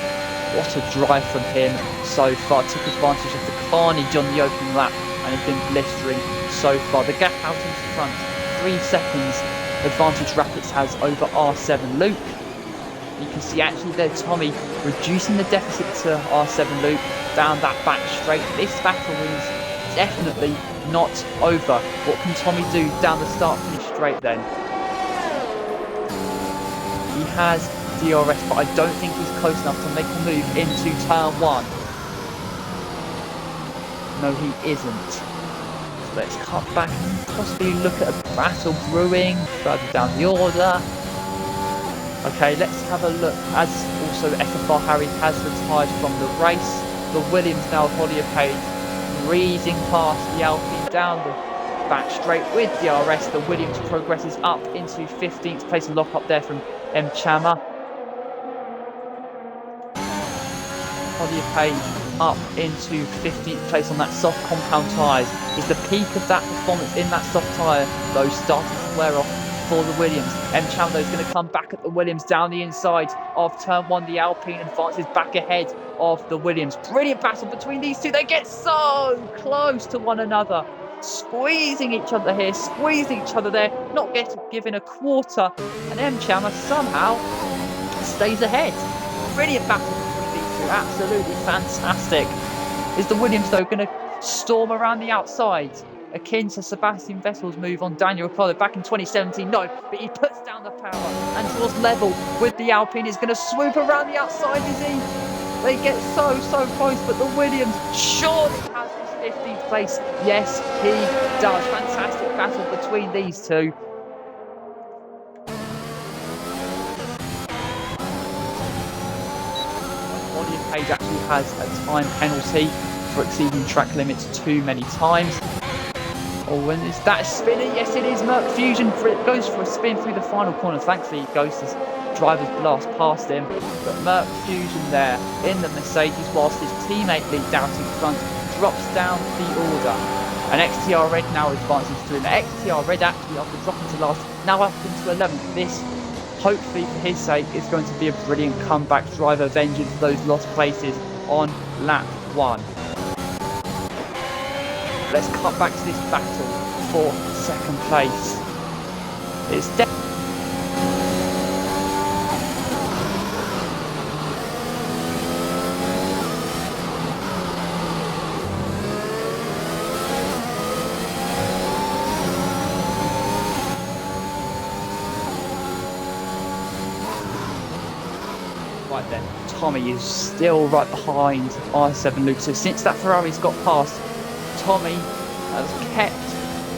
What a drive from him so far. Took advantage of the carnage on the opening lap and has been blistering so far. The gap out in front, 3 seconds advantage Rapids has over R7 Luke. You can see actually there Tommy reducing the deficit to R7 Luke down that back straight. This battle is definitely not over. What can Tommy do down the start finish straight then? He has DRS, but I don't think he's close enough to make a move into turn 1. No, he isn't. So let's cut back and possibly look at a battle brewing further down the order. Okay, let's have a look. As also SFR Harry has retired from the race, the Williams now Holly Page breezing past the Alpine down the back straight with DRS. The Williams progresses up into 15th place, lock up there from M. Chama. Holly Page up into 15th place on that soft compound tyres. Is the peak of that performance in that soft tyre, though, starting to wear off for the Williams. M. Chama is going to come back at the Williams down the inside of turn 1. The Alpine advances back ahead of the Williams. Brilliant battle between these two. They get so close to one another. Squeezing each other here, squeezing each other there, not given a quarter. And M. Chama somehow stays ahead. Brilliant battle between these two. Absolutely fantastic. Is the Williams, though, going to storm around the outside? Akin to Sebastian Vettel's move on Daniel Ricciardo back in 2017. No, but he puts down the power and draws level with the Alpine. He's going to swoop around the outside, is he? They get so close, but the Williams surely has this 15th place. Yes, he does. Fantastic battle between these two. Page actually has a time penalty for exceeding track limits too many times. Oh, and is that a spinner? Yes, it is. Merc Fusion goes for a spin through the final corner. Thankfully, Ghost's driver's blast past him. But Merc Fusion there in the Mercedes, whilst his teammate Lee Doubt in front drops down the order. And XTR Red now advances through. Now, XTR Red actually, after dropping to last, now up into 11th. This, hopefully for his sake, is going to be a brilliant comeback drive, avenging those lost places on lap 1. Let's cut back to this battle for second place. It's right then. Tommy is still right behind R7 Luke. So since that Ferrari's got past, Tommy has kept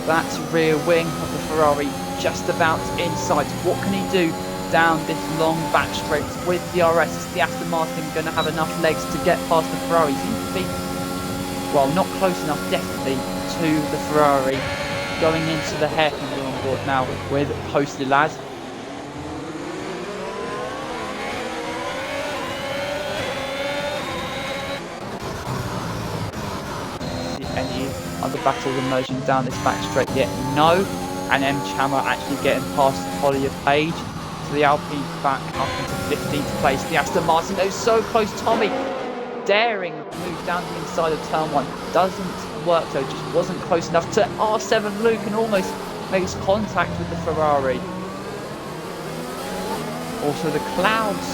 that rear wing of the Ferrari just about in sight. What can he do down this long back straight with the RS? Is the Aston Martin going to have enough legs to get past the Ferrari? Seems to be, well, not close enough definitely to the Ferrari. Going into the hairpin wheel on board now with Posty Lad. Any other battles emerging down this back straight yet? No. And M Chammer actually getting past Collier Page. So the Alpine back up into 15th place. The Aston Martin, though, so close. Tommy daring move down the inside of turn 1. Doesn't work though, just wasn't close enough to R7 Luke and almost makes contact with the Ferrari. Also the clouds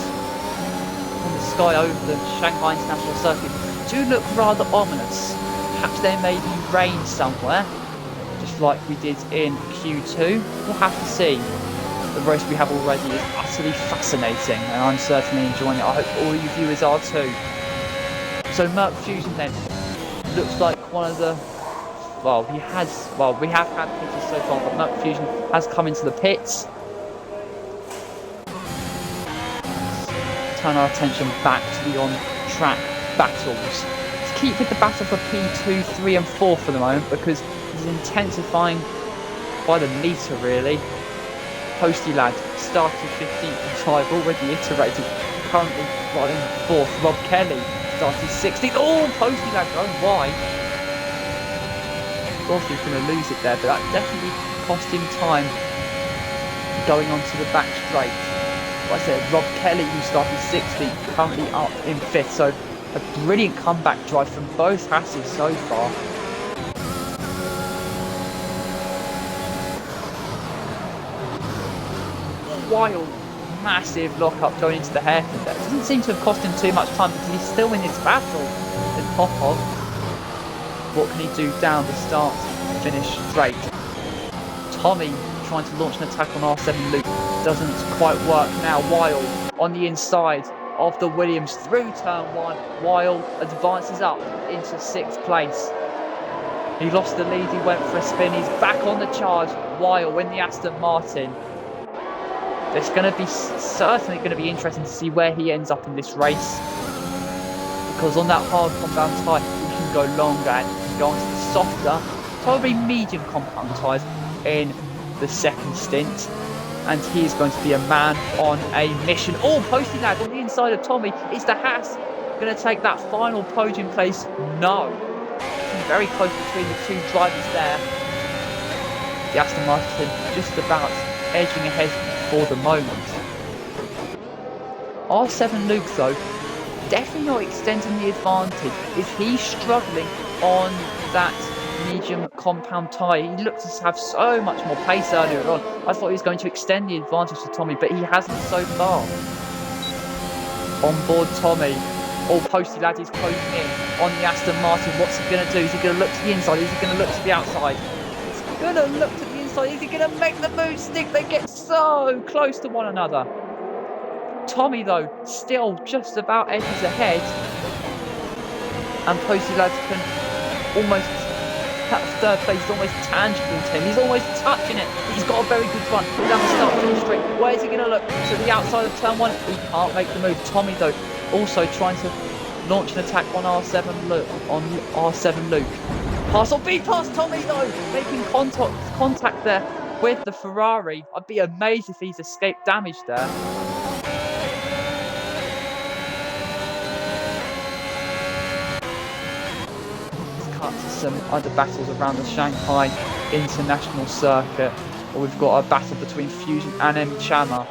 in the sky over the Shanghai International Circuit do look rather ominous. Perhaps there may be rain somewhere, just like we did in Q2. We'll have to see. The race we have already is utterly fascinating, and I'm certainly enjoying it. I hope all you viewers are too. So Merc Fusion then looks like one of the, we have had pitches so far, but Merc Fusion has come into the pits. Let's turn our attention back to the on-track battles. Keep with the battle for P2, 3 and 4 for the moment, because it's intensifying by the meter really. Posty Lad started 15th drive, already iterated, currently running 4th. Rob Kelly started 16th. Oh, Posty Lad going wide. Of course he was going to lose it there, but that definitely cost him time going on to the back straight. Like I said, Rob Kelly, who started 16th, currently up in 5th. So a brilliant comeback drive from both Hasses so far. Wild, massive lock-up going into the hairpin there. It doesn't seem to have cost him too much time because he's still in his battle with Popov. What can he do down the start, finish straight? Tommy trying to launch an attack on R7 Luke. Doesn't quite work now. Wild on the inside of the Williams through turn 1. Wild advances up into 6th place. He lost the lead, he went for a spin, he's back on the charge. Wild in the Aston Martin. It's going to be certainly going to be interesting to see where he ends up in this race, because on that hard compound tyre he can go longer and he can go on to the softer, probably medium compound tyres in the second stint. And he is going to be a man on a mission. Oh, Posty Lad on the inside of Tommy. Is the Haas going to take that final podium place? No. Very close between the two drivers there. The Aston Martin just about edging ahead for the moment. R7 Luke, though, definitely not extending the advantage. Is he struggling on that medium compound tyre? He looked to have so much more pace earlier on. I thought he was going to extend the advantage to Tommy, but he hasn't so far. On board Tommy. Oh, Posty Lad is closing in on the Aston Martin. What's he going to do? Is he going to look to the inside? Is he going to look to the outside? He's going to look to the inside. Is he going to make the move stick? They get so close to one another. Tommy, though, still just about edges ahead. And Posty Lad can almost, that third place is almost tangible to him. He's almost touching it. He's got a very good run. He's down the start finish straight. Where is he going to look? To the outside of turn 1. He can't make the move. Tommy, though, also trying to Launch an attack on R7 Luke. Pass or B past Tommy though, making contact there with the Ferrari. I'd be amazed if he's escaped damage there. Let's cut to some other battles around the Shanghai International Circuit. We've got a battle between Fusion and M. Chama.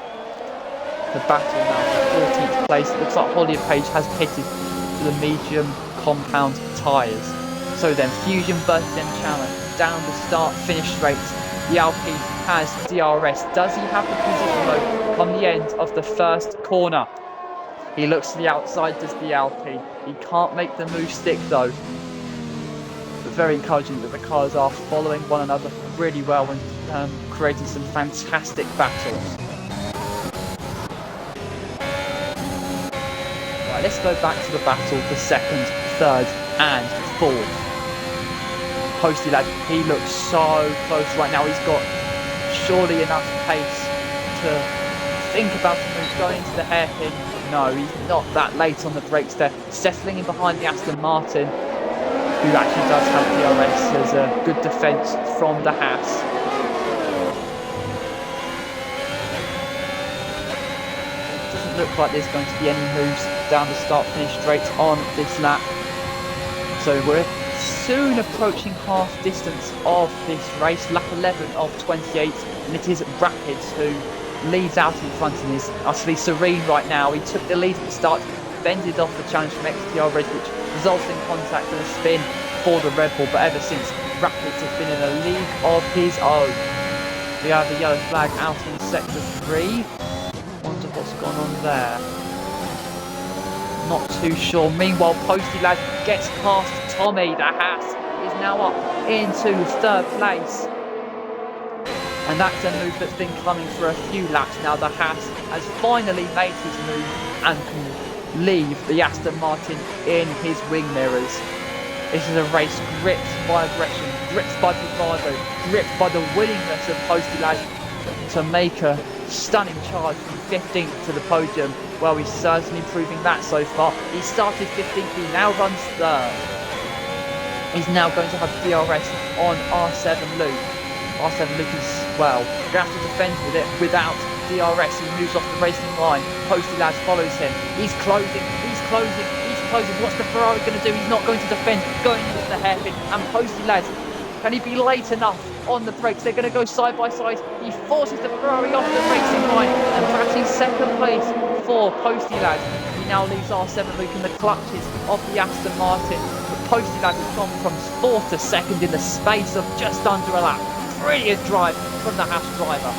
The battle now for 14th place. It looks like Holly Page has pitted to the medium compound tyres. So then Fusion versus M. Chama down the start-finish straight. The Alpine has DRS. Does he have the position though come the end of the first corner? He looks to the outside, does the Alpine. He can't make the move stick though. But very encouraging that the cars are following one another really well and creating some fantastic battles. Right, let's go back to the battle for second, third and fourth. Posty lad, he looks so close right now. He's got surely enough pace to think about the move going into the hairpin. No, he's not that late on the brakes there. Settling in behind the Aston Martin, who actually does have DRS. There's a good defence from the Haas. Doesn't look like there's going to be any moves down the start-finish straight on this lap. So we're soon approaching half distance of this race, lap 11 of 28, and it is Rapids who leads out in front and is utterly serene right now. He took the lead at the start, fended off the challenge from XTR Red, which resulted in contact and a spin for the Red Bull, but ever since, Rapids has been in a league of his own. We have the yellow flag out in sector 3. Wonder what's gone on there. Not too sure. Meanwhile, Posty Lad gets past Tommy. The Haas is now up into third place. And that's a move that's been coming for a few laps now. The Haas has finally made his move and can leave the Aston Martin in his wing mirrors. This is a race gripped by aggression, gripped by bravado, gripped by the willingness of Posty Lad to make a stunning charge from 15th to the podium. Well, he's certainly proving that so far. He started 15th, he now runs third. He's now going to have DRS on R7 Luke. R7 Luke is, well, going to have to defend with it without DRS. He moves off the racing line. Posty Lad follows him. He's closing, he's closing, he's closing. What's the Ferrari going to do? He's not going to defend, going into the hairpin. And Posty Lad, can he be late enough on the brakes? They're going to go side by side. He forces the Ferrari off the racing line, and perhaps in second place for Posty Lad. He now leaves R7 Luke in the clutches of the Aston Martin. But Posty Lad has gone from fourth to second in the space of just under a lap. Brilliant drive from the Haas driver.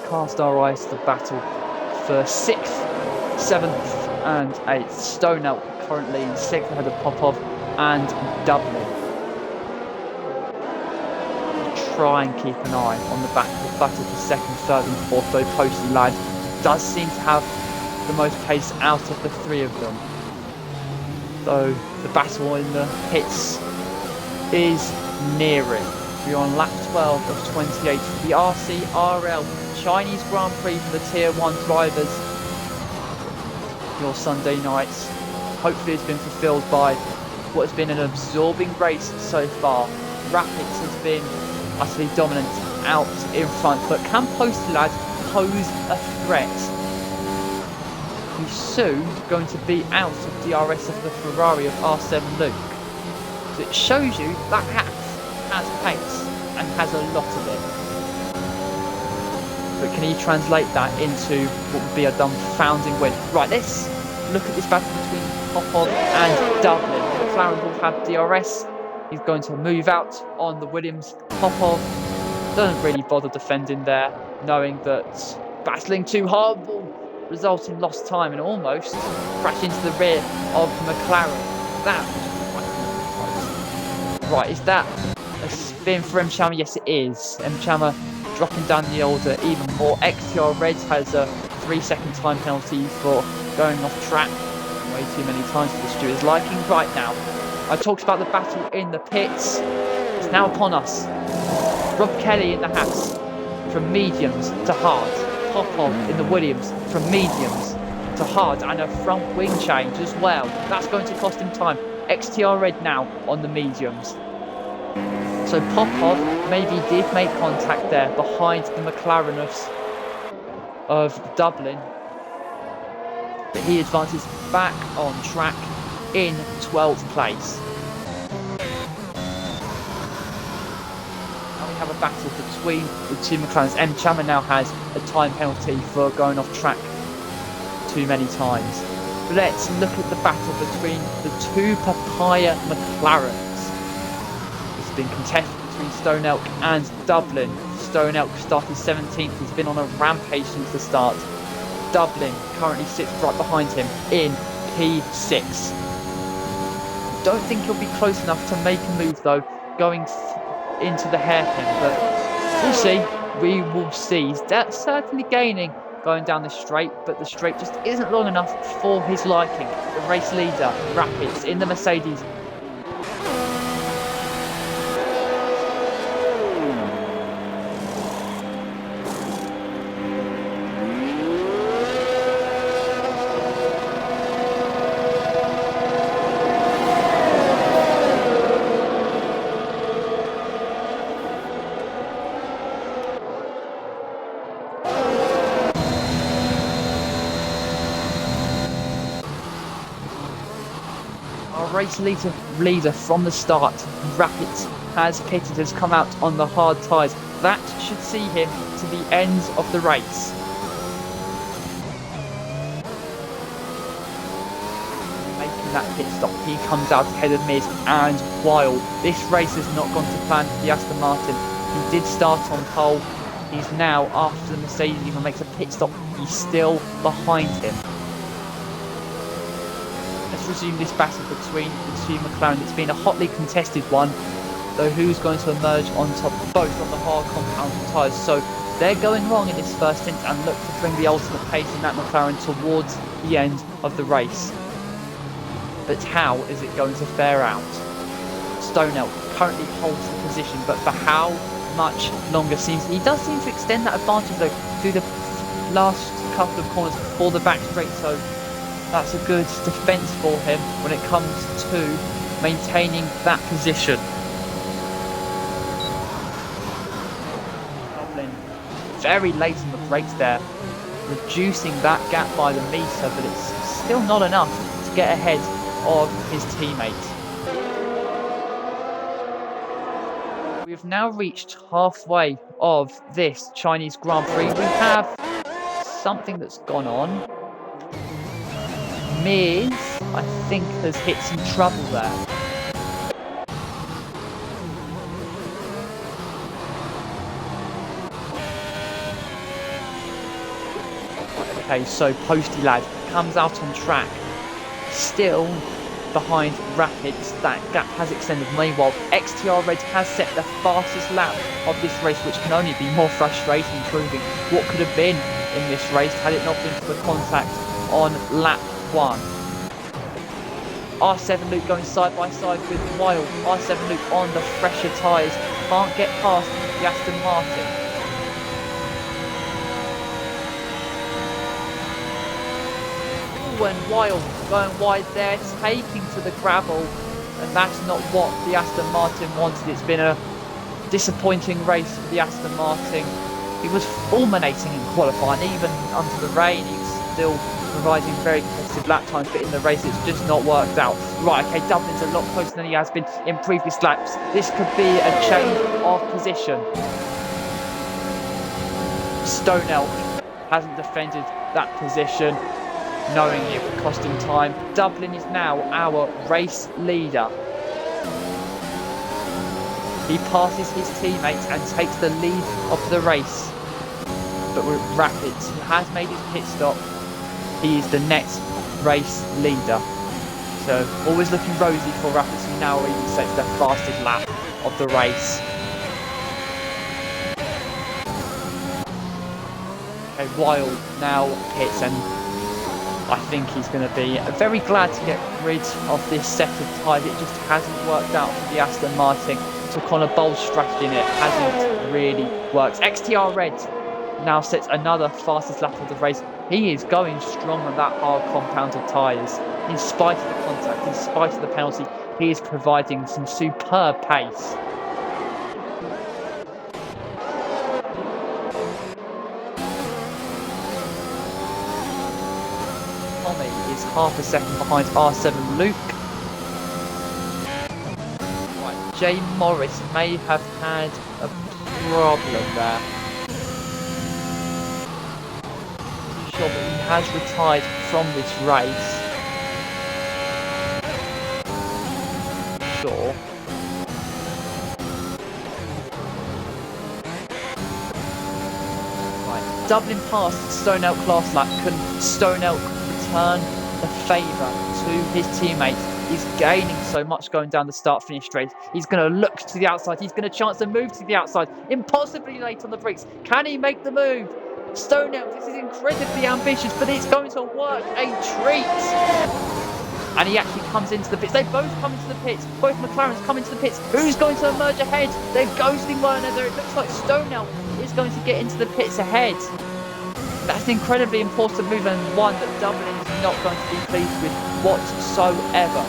Cast our eyes to the battle for 6th, 7th and 8th. Stonell currently in 6th ahead of Popov and Dublin. Try and keep an eye on the battle for 2nd, 3rd and 4th, though Posty Lad does seem to have the most pace out of the three of them. Though the battle in the pits is nearing. We're on lap 12 of 28 for the RCRL Chinese Grand Prix for the Tier 1 drivers. Your Sunday nights hopefully has been fulfilled by what has been an absorbing race so far. Rapids has been utterly dominant out in front, but can Posty Lad pose a threat? He's soon going to be out of DRS of the Ferrari of R7 Luke. So it shows you that Haas has pace and has a lot of it. But can he translate that into what would be a dumbfounding win? Right, let's look at this battle between Popov and Dublin. The McLaren will have DRS. He's going to move out on the Williams. Popov doesn't really bother defending there, knowing that battling too hard will result in lost time and almost crash into the rear of McLaren. That was quite close. Right, is that a spin for M. Chama? Yes, it is. M. Chama dropping down the order even more. XTR Red has a 3-second time penalty for going off track way too many times for the steward's liking. Right now, I talked about the battle in the pits. It's now upon us. Rob Kelly in the Haas, from mediums to hard. Popov in the Williams, from mediums to hard, and a front wing change as well. That's going to cost him time. XTR Red now on the mediums. So Popov maybe did make contact there behind the McLaren of Dublin. But he advances back on track in 12th place. Now we have a battle between the two McLarens. M. Chama now has a time penalty for going off track too many times. But let's look at the battle between the two Papaya McLarens. It's been contested between Stone Elk and Dublin. Stone Elk started 17th. He's been on a rampage since the start. Dublin currently sits right behind him in P6. Don't think he'll be close enough to make a move though, going into the hairpin, but we'll see. We will see. He's certainly gaining going down the straight, but the straight just isn't long enough for his liking. The race leader, Rapids, in the Mercedes. Race leader from the start, Rapids, has pitted, has come out on the hard tyres. That should see him to the end of the race. Making that pit stop, he comes out ahead of Miz, and while this race has not gone to plan for the Aston Martin, he did start on pole. He's now, after the Mercedes even makes a pit stop, he's still behind him. Resume this battle between the two McLaren. It's been a hotly contested one, though who's going to emerge on top, both on the hard compound tyres. So they're going wrong in this first stint and look to bring the ultimate pace in that McLaren towards the end of the race. But how is it going to fare out? Stone Elk currently holds the position, but for how much longer? He does seem to extend that advantage though through the last couple of corners before the back straight, so that's a good defence for him when it comes to maintaining that position. Dublin very late on the brakes there, reducing that gap by the metre, but it's still not enough to get ahead of his teammate. We've now reached halfway of this Chinese Grand Prix. We have something that's gone on. Miz, I think, has hit some trouble there. Okay, so Posty Lad comes out on track, still behind Rapids. That gap has extended. Meanwhile, XTR Red has set the fastest lap of this race, which can only be more frustrating, proving what could have been in this race had it not been for the contact on lap 1. R7 Luke going side by side with Wild. R7 Luke on the fresher tyres, can't get past the Aston Martin. And Wild going wide there, taking to the gravel, and that's not what the Aston Martin wanted. It's been a disappointing race for the Aston Martin. He was fulminating in qualifying, even under the rain. He was still providing very competitive lap times, but in the race it's just not worked out. Right, okay, Dublin's a lot closer than he has been in previous laps. This could be a change of position. Stone Elk hasn't defended that position, knowing it would cost him time. Dublin is now our race leader. He passes his teammates and takes the lead of the race. But with Rapids, who has made his pit stop, he is the next race leader. So always looking rosy for Rapids, who now even sets the fastest lap of the race. Okay, Wild now hits, and I think he's going to be very glad to get rid of this set of tyres. It just hasn't worked out for the Aston Martin. Took on a bold strategy and it hasn't really worked. XTR Red now sets another fastest lap of the race. He is going strong on that hard compounded tyres. In spite of the contact, in spite of the penalty, he is providing some superb pace. Tommy is half a second behind R7 Luke. Right, Jay Morris may have had a problem there. Sure, but he has retired from this race. Sure. Right, Dublin past Stone Elk last lap. Can Stone Elk return the favour to his teammates? He's gaining so much going down the start-finish straight. He's going to look to the outside. He's going to chance to move to the outside. Impossibly late on the brakes. Can he make the move? Stone Elk, this is incredibly ambitious, but it's going to work a treat. And he actually comes into the pits. They both come into the pits. Both McLarens come into the pits. Who's going to emerge ahead? They're ghosting one another. It looks like Stone Elk is going to get into the pits ahead. That's an incredibly important move and one that Dublin is not going to be pleased with whatsoever.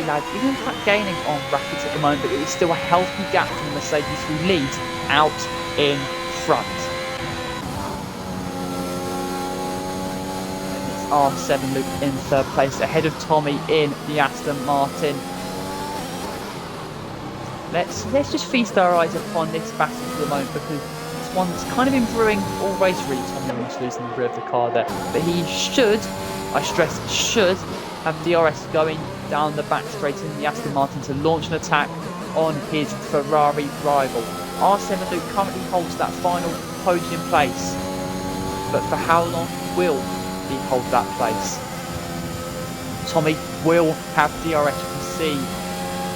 Lad, even in fact gaining on Rapids at the moment, but it is still a healthy gap from the Mercedes who lead out in front. And it's R7 Luke in third place, ahead of Tommy in the Aston Martin. Let's just feast our eyes upon this battle for the moment, because it's one that's kind of been brewing all race really. Tommy almost losing the rear of the car there, but he should, I stress should, have DRS going down the back straight in the Aston Martin to launch an attack on his Ferrari rival. R7 Luke currently holds that final podium place, but for how long will he hold that place? Tommy will have DRS. You can see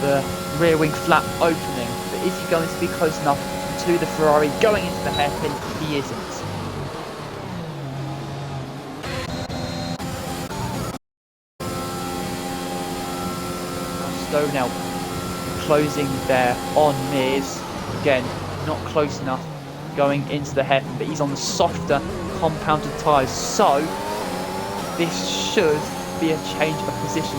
the rear wing flap opening, but is he going to be close enough to the Ferrari going into the hairpin? He isn't. Stone Elk closing there on Mears. Again, not close enough going into the hairpin, but he's on the softer compounded tyres, so this should be a change of position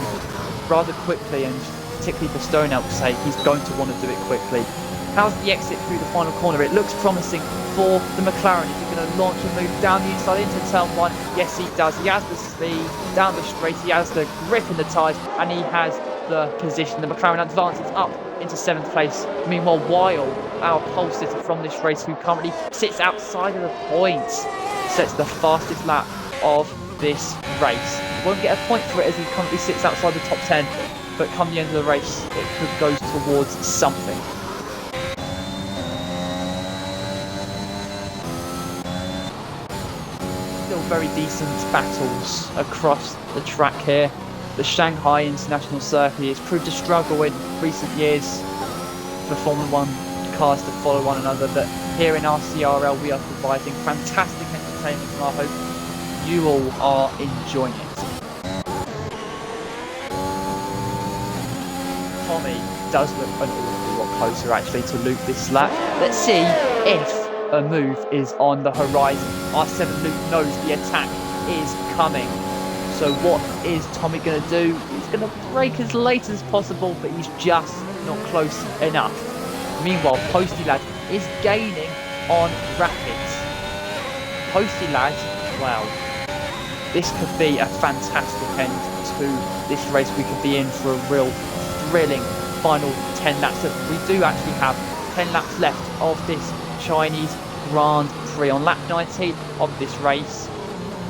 rather quickly, and particularly for Stone Elk's sake, he's going to want to do it quickly. How's the exit through the final corner? It looks promising for the McLaren. Is he going to launch and move down the inside into turn one? Yes, he does. He has the speed down the straight, he has the grip in the tyres, and he has the position. The McLaren advances up into 7th place. Meanwhile, our pole sitter from this race, who currently sits outside of the points, sets the fastest lap of this race. Won't get a point for it as he currently sits outside the top 10, but come the end of the race, it could go towards something. Still very decent battles across the track here. The Shanghai International Circuit has proved a struggle in recent years for Formula 1 cars to follow one another, but here in RCRL we are providing fantastic entertainment, and I hope you all are enjoying it. Tommy does look an awful lot closer actually to Luke this lap. Let's see if a move is on the horizon. R7 Luke knows the attack is coming. So what is Tommy going to do? He's going to brake as late as possible, but he's just not close enough. Meanwhile, Posty Lad is gaining on Rapids. Posty Lad, wow, this could be a fantastic end to this race. We could be in for a real thrilling final 10 laps. We do actually have 10 laps left of this Chinese Grand Prix on lap 19 of this race.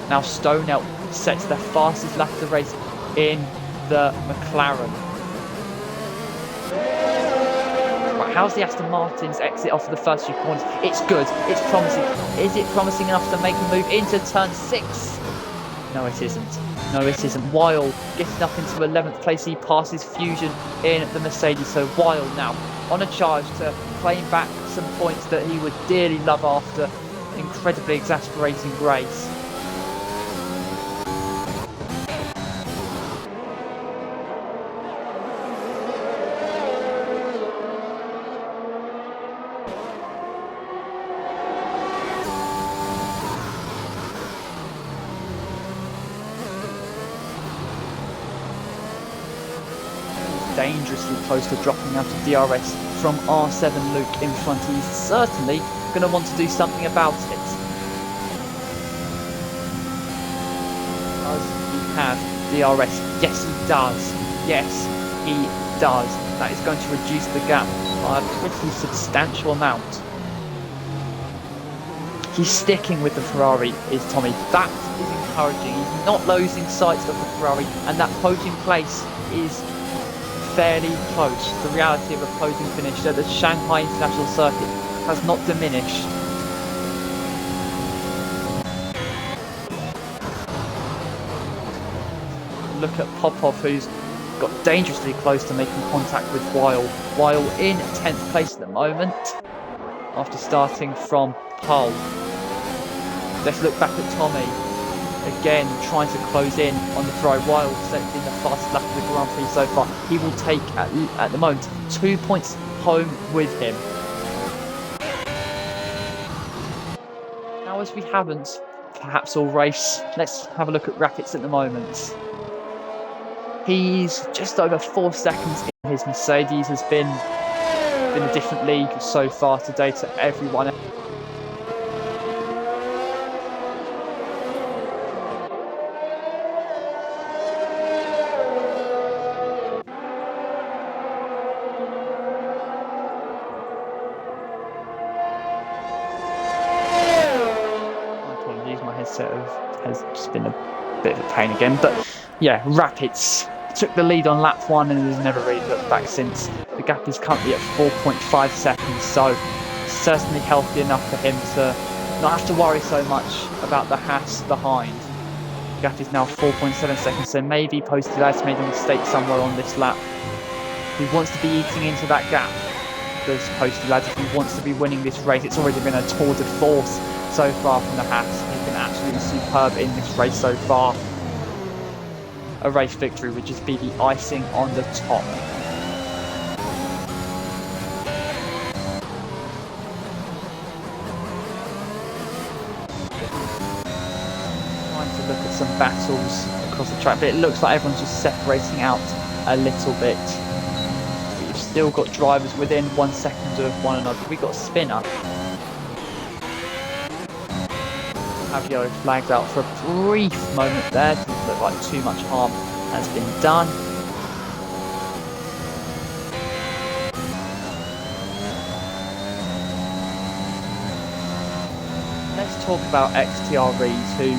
Now Stone Elk sets the fastest lap of the race in the McLaren. How's the Aston Martin's exit off of the first few corners? It's good. It's promising. Is it promising enough to make a move into turn 6? No, it isn't. No, it isn't. Weil getting up into 11th place. He passes Fusion in the Mercedes. So Weil now on a charge to claim back some points that he would dearly love after incredibly exasperating race. Dangerously close to dropping out of DRS from R7 Luke in front. He's certainly going to want to do something about it. Does he have DRS? Yes, he does. Yes, he does. That is going to reduce the gap by a pretty substantial amount. He's sticking with the Ferrari, is Tommy. That is encouraging. He's not losing sight of the Ferrari, and that podium place is fairly close. The reality of a podium finish at the Shanghai International Circuit has not diminished. Look at Popov, who's got dangerously close to making contact with Weil. Weil in 10th place at the moment after starting from pole. Let's look back at Tommy. Again, trying to close in on the Ferrari. Weil set in the fastest lap of the Grand Prix so far. He will take, at the moment, 2 points home with him. Now, as we haven't perhaps all race, let's have a look at Rackets at the moment. He's just over 4 seconds in his Mercedes. Has been a different league so far today to everyone else. Has just been a bit of a pain again, but yeah, Rapids took the lead on lap 1 and has never really looked back since. The gap is currently at 4.5 seconds, so certainly healthy enough for him to not have to worry so much about the Haas behind. The gap is now 4.7 seconds, so maybe Postula's made a mistake somewhere on this lap. He wants to be eating into that gap, because Postula's, if he wants to be winning this race, it's already been a tour de force so far from the Haas. He's been absolutely superb in this race so far. A race victory would just be the icing on the top. Trying to look at some battles across the track, but it looks like everyone's just separating out a little bit. We've still got drivers within 1 second of one another. We've got a spinner. Fabio flagged out for a brief moment there. Didn't look like too much harm has been done. Let's talk about XTREs, who,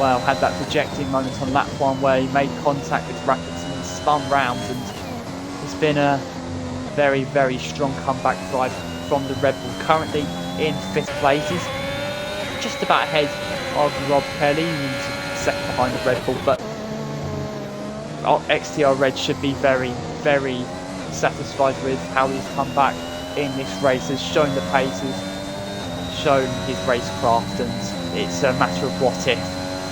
well, had that projecting moment on lap 1 where he made contact with Rackets and spun round, and it's been a very, very strong comeback drive from the Red Bull. Currently in 5th place. He's just about ahead of Rob Kelly, who's second behind the Red Bull, but XTR Red should be very, very satisfied with how he's come back in this race. Has shown the paces, shown his racecraft, and it's a matter of what if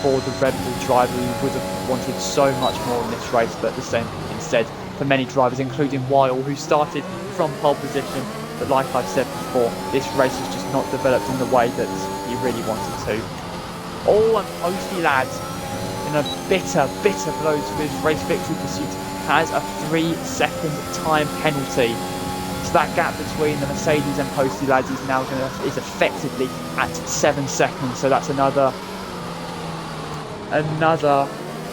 for the Red Bull driver who would have wanted so much more in this race, but the same thing said for many drivers, including Weil, who started from pole position. But like I've said before, this race has just not developed in the way that he really wanted to. Oh, and Posty Lad, in a bitter blow to his race victory pursuit, has a 3-second time penalty. So that gap between the Mercedes and Posty Lads is effectively at 7 seconds. So that's another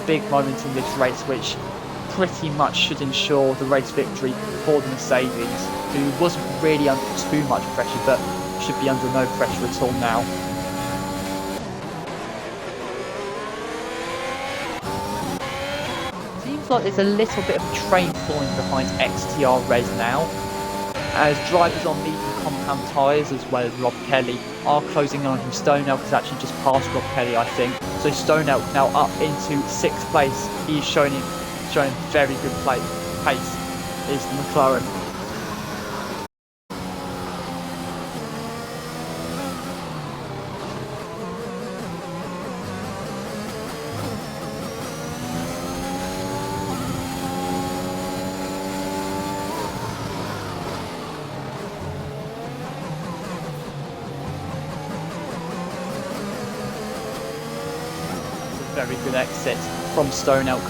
big moment in this race, which pretty much should ensure the race victory for the Mercedes, who wasn't really under too much pressure, but should be under no pressure at all now. Seems like there's a little bit of a train falling behind XTR Red now. as drivers on medium compound tyres, as well as Rob Kelly, are closing on him. Stone Elk has actually just passed Rob Kelly, I think. So Stone Elk now up into 6th place. He is showing very good pace, is the McLaren. Very good exit from Stone Elk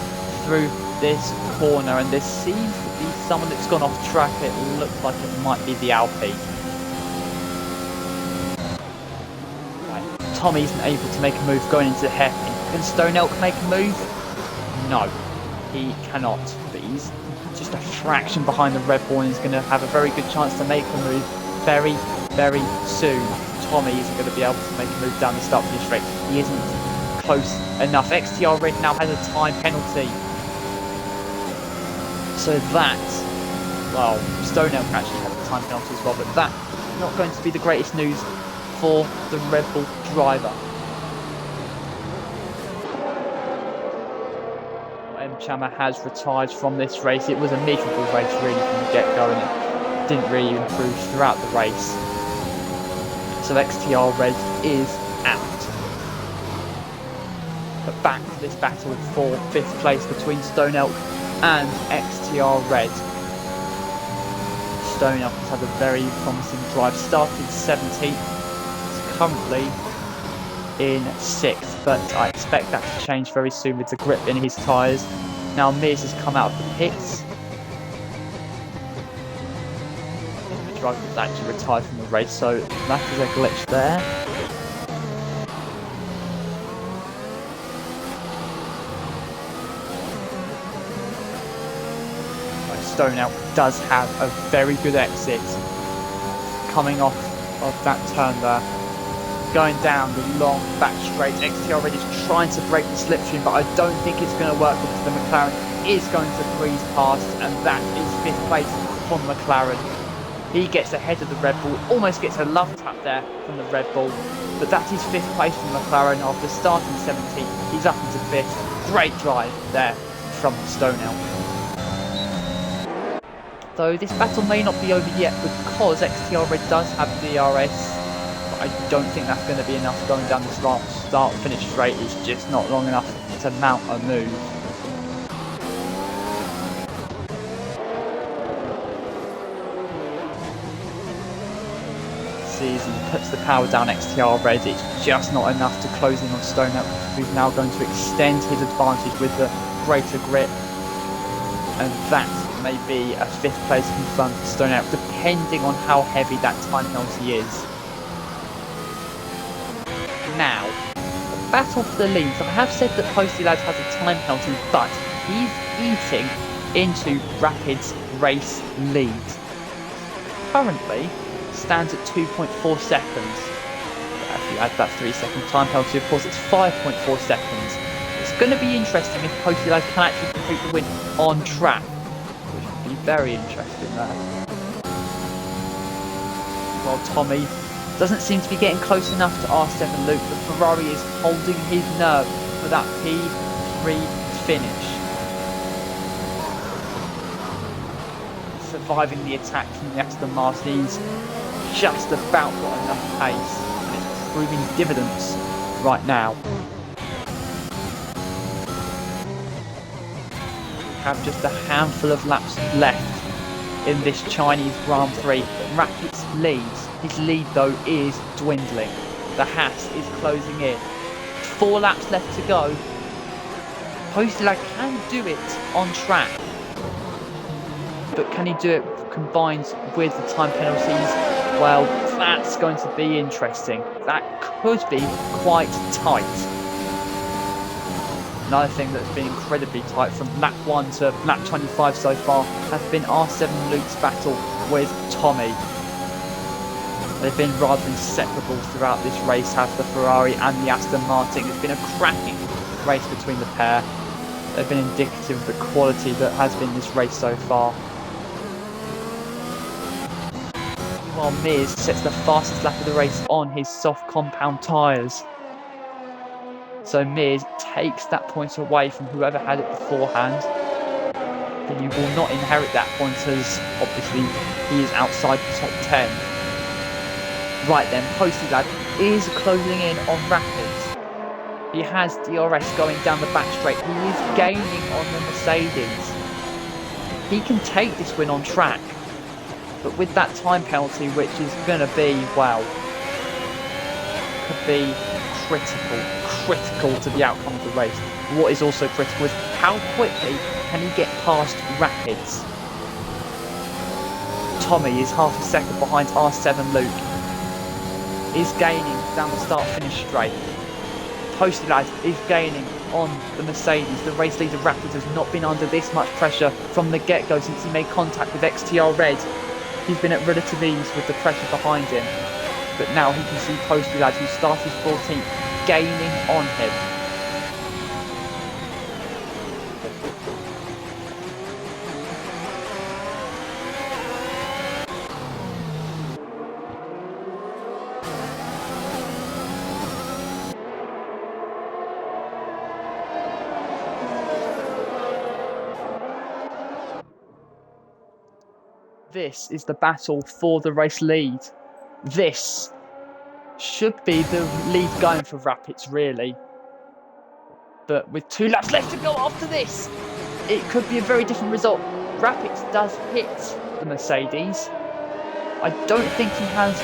through this corner, and there seems to be someone that's gone off track. It looks like it might be the Alpine. Right. Tommy isn't able to make a move going into the hairpin. Can Stone Elk make a move? No, he cannot, but he's just a fraction behind the Red Bull and is going to have a very good chance to make a move very, very soon. Tommy isn't going to be able to make a move down the start finish straight. He isn't close enough. XTR Red now has a time penalty. So that, well, Stone Elk actually has a time penalty as well, but that's not going to be the greatest news for the Red Bull driver. M. Chama has retired from this race. It was a miserable race really from the get-go, and it didn't really improve throughout the race. So XTR Red is out. But back to this battle for 5th place between Stone Elk and XTR Red. Stone Elk has had a very promising drive. Started 17th, is currently in 6th, but I expect that to change very soon with the grip in his tyres. Now Mears has come out of the pits. The driver has actually retired from the race, so that is a glitch there. Stone Elk does have a very good exit coming off of that turn there. Going down the long back straight. XTR Red is trying to break the slipstream, but I don't think it's going to work because the McLaren is going to breeze past, and that is 5th place from McLaren. He gets ahead of the Red Bull, almost gets a love tap there from the Red Bull, but that is 5th place from McLaren after starting 17th. He's up into 5th. Great drive there from Stone Elk. Though this battle may not be over yet because XTR Red does have DRS, but I don't think that's going to be enough going down this start finish straight. It's just not long enough to mount a move. Sees and puts the power down XTR Red. It's just not enough to close in on Stone Elk, who's now going to extend his advantage with the greater grip, and that may be a 5th place confirmed for Stone Elk, depending on how heavy that time penalty is. Now, the battle for the leads. I have said that Posty Lads has a time penalty, but he's eating into Rapid's race lead. Currently stands at 2.4 seconds. But if you add that 3-second time penalty, of course it's 5.4 seconds. It's going to be interesting if Posty Lads can actually complete the win on track. Very interesting there. Well, Tommy doesn't seem to be getting close enough to R7 Luke. The Ferrari is holding his nerve for that P3 finish. Surviving the attack from the Aston Martin. He's just about got enough pace, and it's proving dividends right now. Have just a handful of laps left in this Chinese Grand Prix. Rapid's leads. His lead though is dwindling. The Haas is closing in. 4 laps left to go. Posty Lad can do it on track, but can he do it combined with the time penalties? Well, that's going to be interesting. That could be quite tight. Another thing that's been incredibly tight from lap 1 to lap 25 so far has been R7 Luke's battle with Tommy. They've been rather inseparable throughout this race, have the Ferrari and the Aston Martin. It's been a cracking race between the pair. They've been indicative of the quality that has been this race so far. while Mears sets the fastest lap of the race on his soft compound tyres. So Mears takes that point away from whoever had it beforehand. He will not inherit that point as obviously he is outside the top 10. Right then, Posty Lad is closing in on Rapids. He has DRS going down the back straight. He is gaining on the Mercedes. He can take this win on track, but with that time penalty, which is going to be, well, could be critical to the outcome of the race. What is also critical is how quickly can he get past Rapids. Tommy is half a second behind R7 Luke. Is gaining down the start-finish straight. Posty Lad is gaining on the Mercedes. The race leader Rapids has not been under this much pressure from the get-go since he made contact with XTR Red. He's been at relative ease with the pressure behind him. But now he can see Posty Lad, who started 14th, gaining on him. This is the battle for the race lead. This should be the lead going for Rapids, really. But with 2 laps left to go after this, it could be a very different result. Rapids does hit the Mercedes. I don't think he has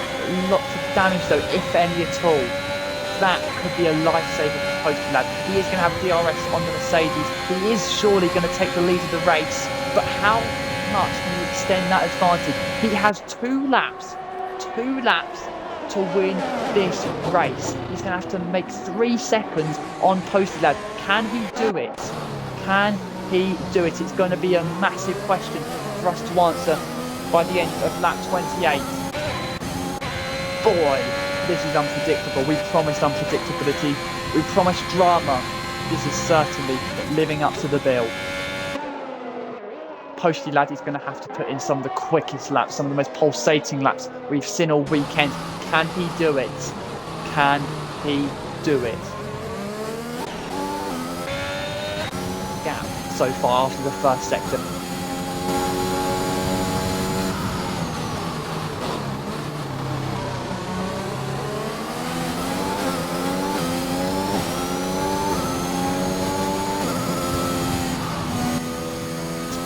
lots of damage though, if any at all. That could be a lifesaver for Posty Lad. He is going to have DRS on the Mercedes. He is surely going to take the lead of the race. But how much can you extend that advantage? He has 2 laps to win this race. He's going to have to make 3 seconds on Posty Lad. Can he do it? Can he do it? It's going to be a massive question for us to answer by the end of lap 28. Boy, this is unpredictable. We promised unpredictability. We promised drama. This is certainly living up to the bill. Posty Lad is going to have to put in some of the quickest laps, some of the most pulsating laps we've seen all weekend. Can he do it? Can he do it? Gap so far after the first sector.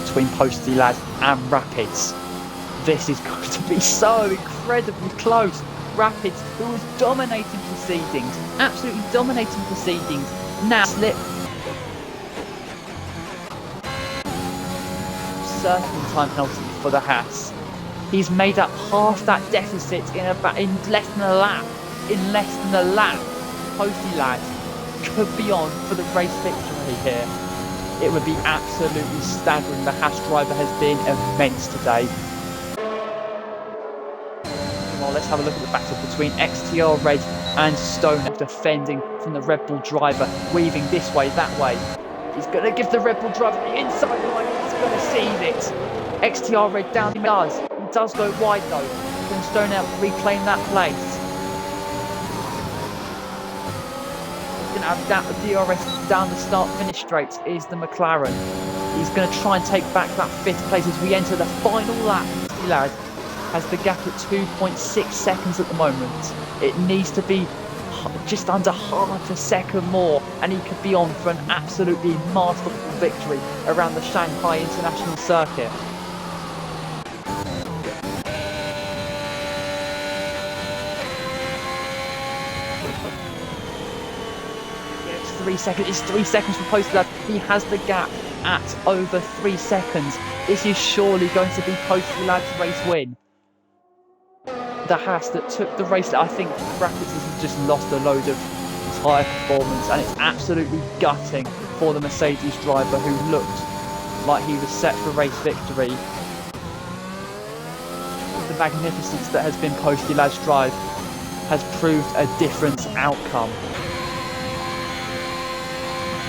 Between Posty Lad and Rapids. This is going to be so incredibly close. Rapids, who was dominating proceedings, absolutely dominating proceedings, now slip. Certain time penalty for the Haas. He's made up half that deficit in less than a lap. In less than a lap, Posty Lad could be on for the race victory here. It would be absolutely staggering. The Haas driver has been immense today. Well, let's have a look at the battle between XTR Red and Stone, defending from the Red Bull driver, weaving this way, that way. He's going to give the Red Bull driver the inside line. He's going to seize it. XTR Red down. He does go wide though. Can Stone out reclaim that place? Going to have that DRS down the start-finish straight is the McLaren. He's going to try and take back that 5th place as we enter the final lap. Posty Lad has the gap at 2.6 seconds at the moment. It needs to be just under half a second more and he could be on for an absolutely masterful victory around the Shanghai International Circuit. 3 seconds. It's 3 seconds for Posty Lad. He has the gap at over 3 seconds. This is surely going to be Posty Lad's race win. The Haas that took the race, I think Rapids has just lost a load of tyre performance and it's absolutely gutting for the Mercedes driver who looked like he was set for race victory. The magnificence that has been Posty Lad's drive has proved a different outcome.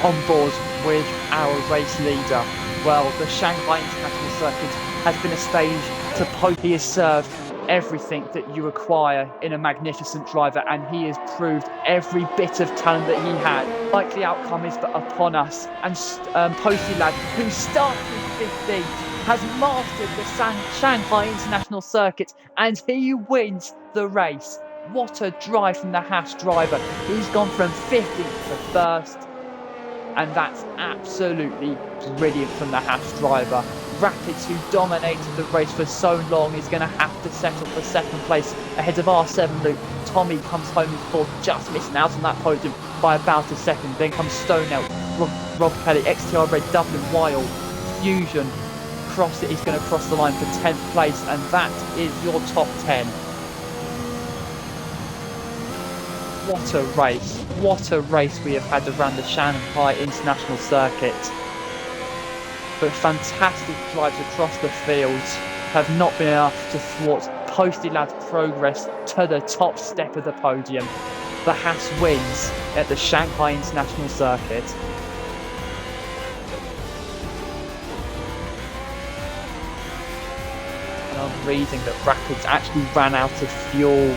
On board with our race leader. Well, the Shanghai International Circuit has been a stage to Posty. He has served everything that you require in a magnificent driver, and he has proved every bit of talent that he had. Likely outcome is upon us, and Posty Lad, who started 15th, has mastered the Shanghai International Circuit, and he wins the race. What a drive from the Haas driver. He's gone from 15th to first, and that's absolutely brilliant from the Haas driver. Rapids, who dominated the race for so long, is going to have to settle for second place ahead of R7 Luke. Tommy comes home in fourth, just missing out on that podium by about a second. Then comes Stonell, Rob Kelly, XTR Red, Dublin Wild, Fusion. He's going to cross the line for 10th place, and that is your top 10. What a race we have had around the Shanghai International Circuit. But fantastic drives across the fields have not been enough to thwart Posty Lad's progress to the top step of the podium. The Haas wins at the Shanghai International Circuit. And I'm reading that Rapids actually ran out of fuel.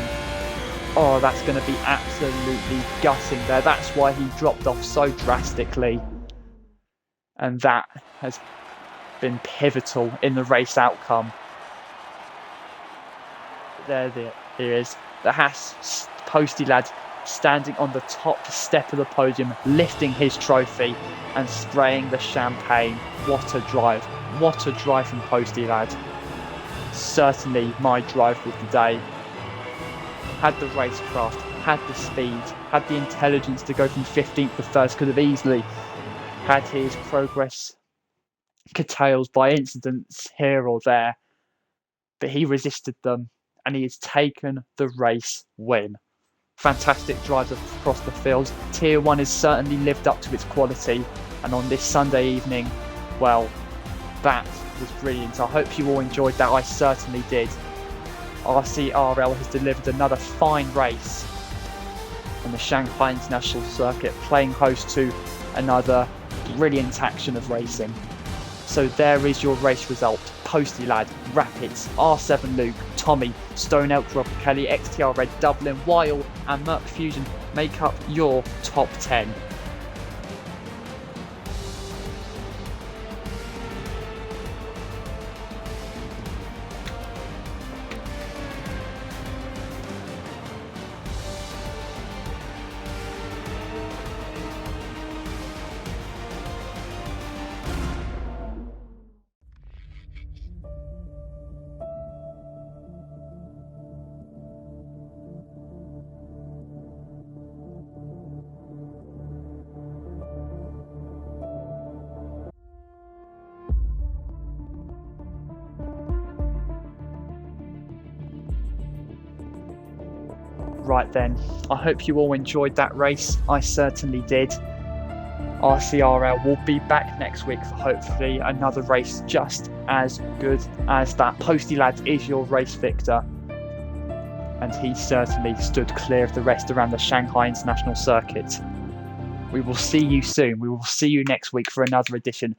Oh, that's going to be absolutely gutting there. That's why he dropped off so drastically. And that has been pivotal in the race outcome. There he is. The Haas Posty Lad standing on the top step of the podium, lifting his trophy and spraying the champagne. What a drive. What a drive from Posty Lad. Certainly my drive of the day. Had the racecraft, had the speed, had the intelligence to go from 15th to first, could have easily had his progress curtailed by incidents here or there, but he resisted them and he has taken the race win. Fantastic drives across the fields. Tier 1 has certainly lived up to its quality, and on this Sunday evening, well, that was brilliant. I hope you all enjoyed that. I certainly did. RCRL has delivered another fine race on the Shanghai International Circuit, playing host to another brilliant action of racing. So there is your race result. Posty Lad, Rapids, R7 Luke, Tommy, Stone Elk, Rob Kelly, XTR Red, Dublin, Wild and Merc Fusion make up your top 10. Right then, I hope you all enjoyed that race. I certainly did. RCRL will be back next week for hopefully another race just as good as that. Posty Lad is your race victor, and he certainly stood clear of the rest around the Shanghai International Circuit. We will see you soon. We will see you next week for another edition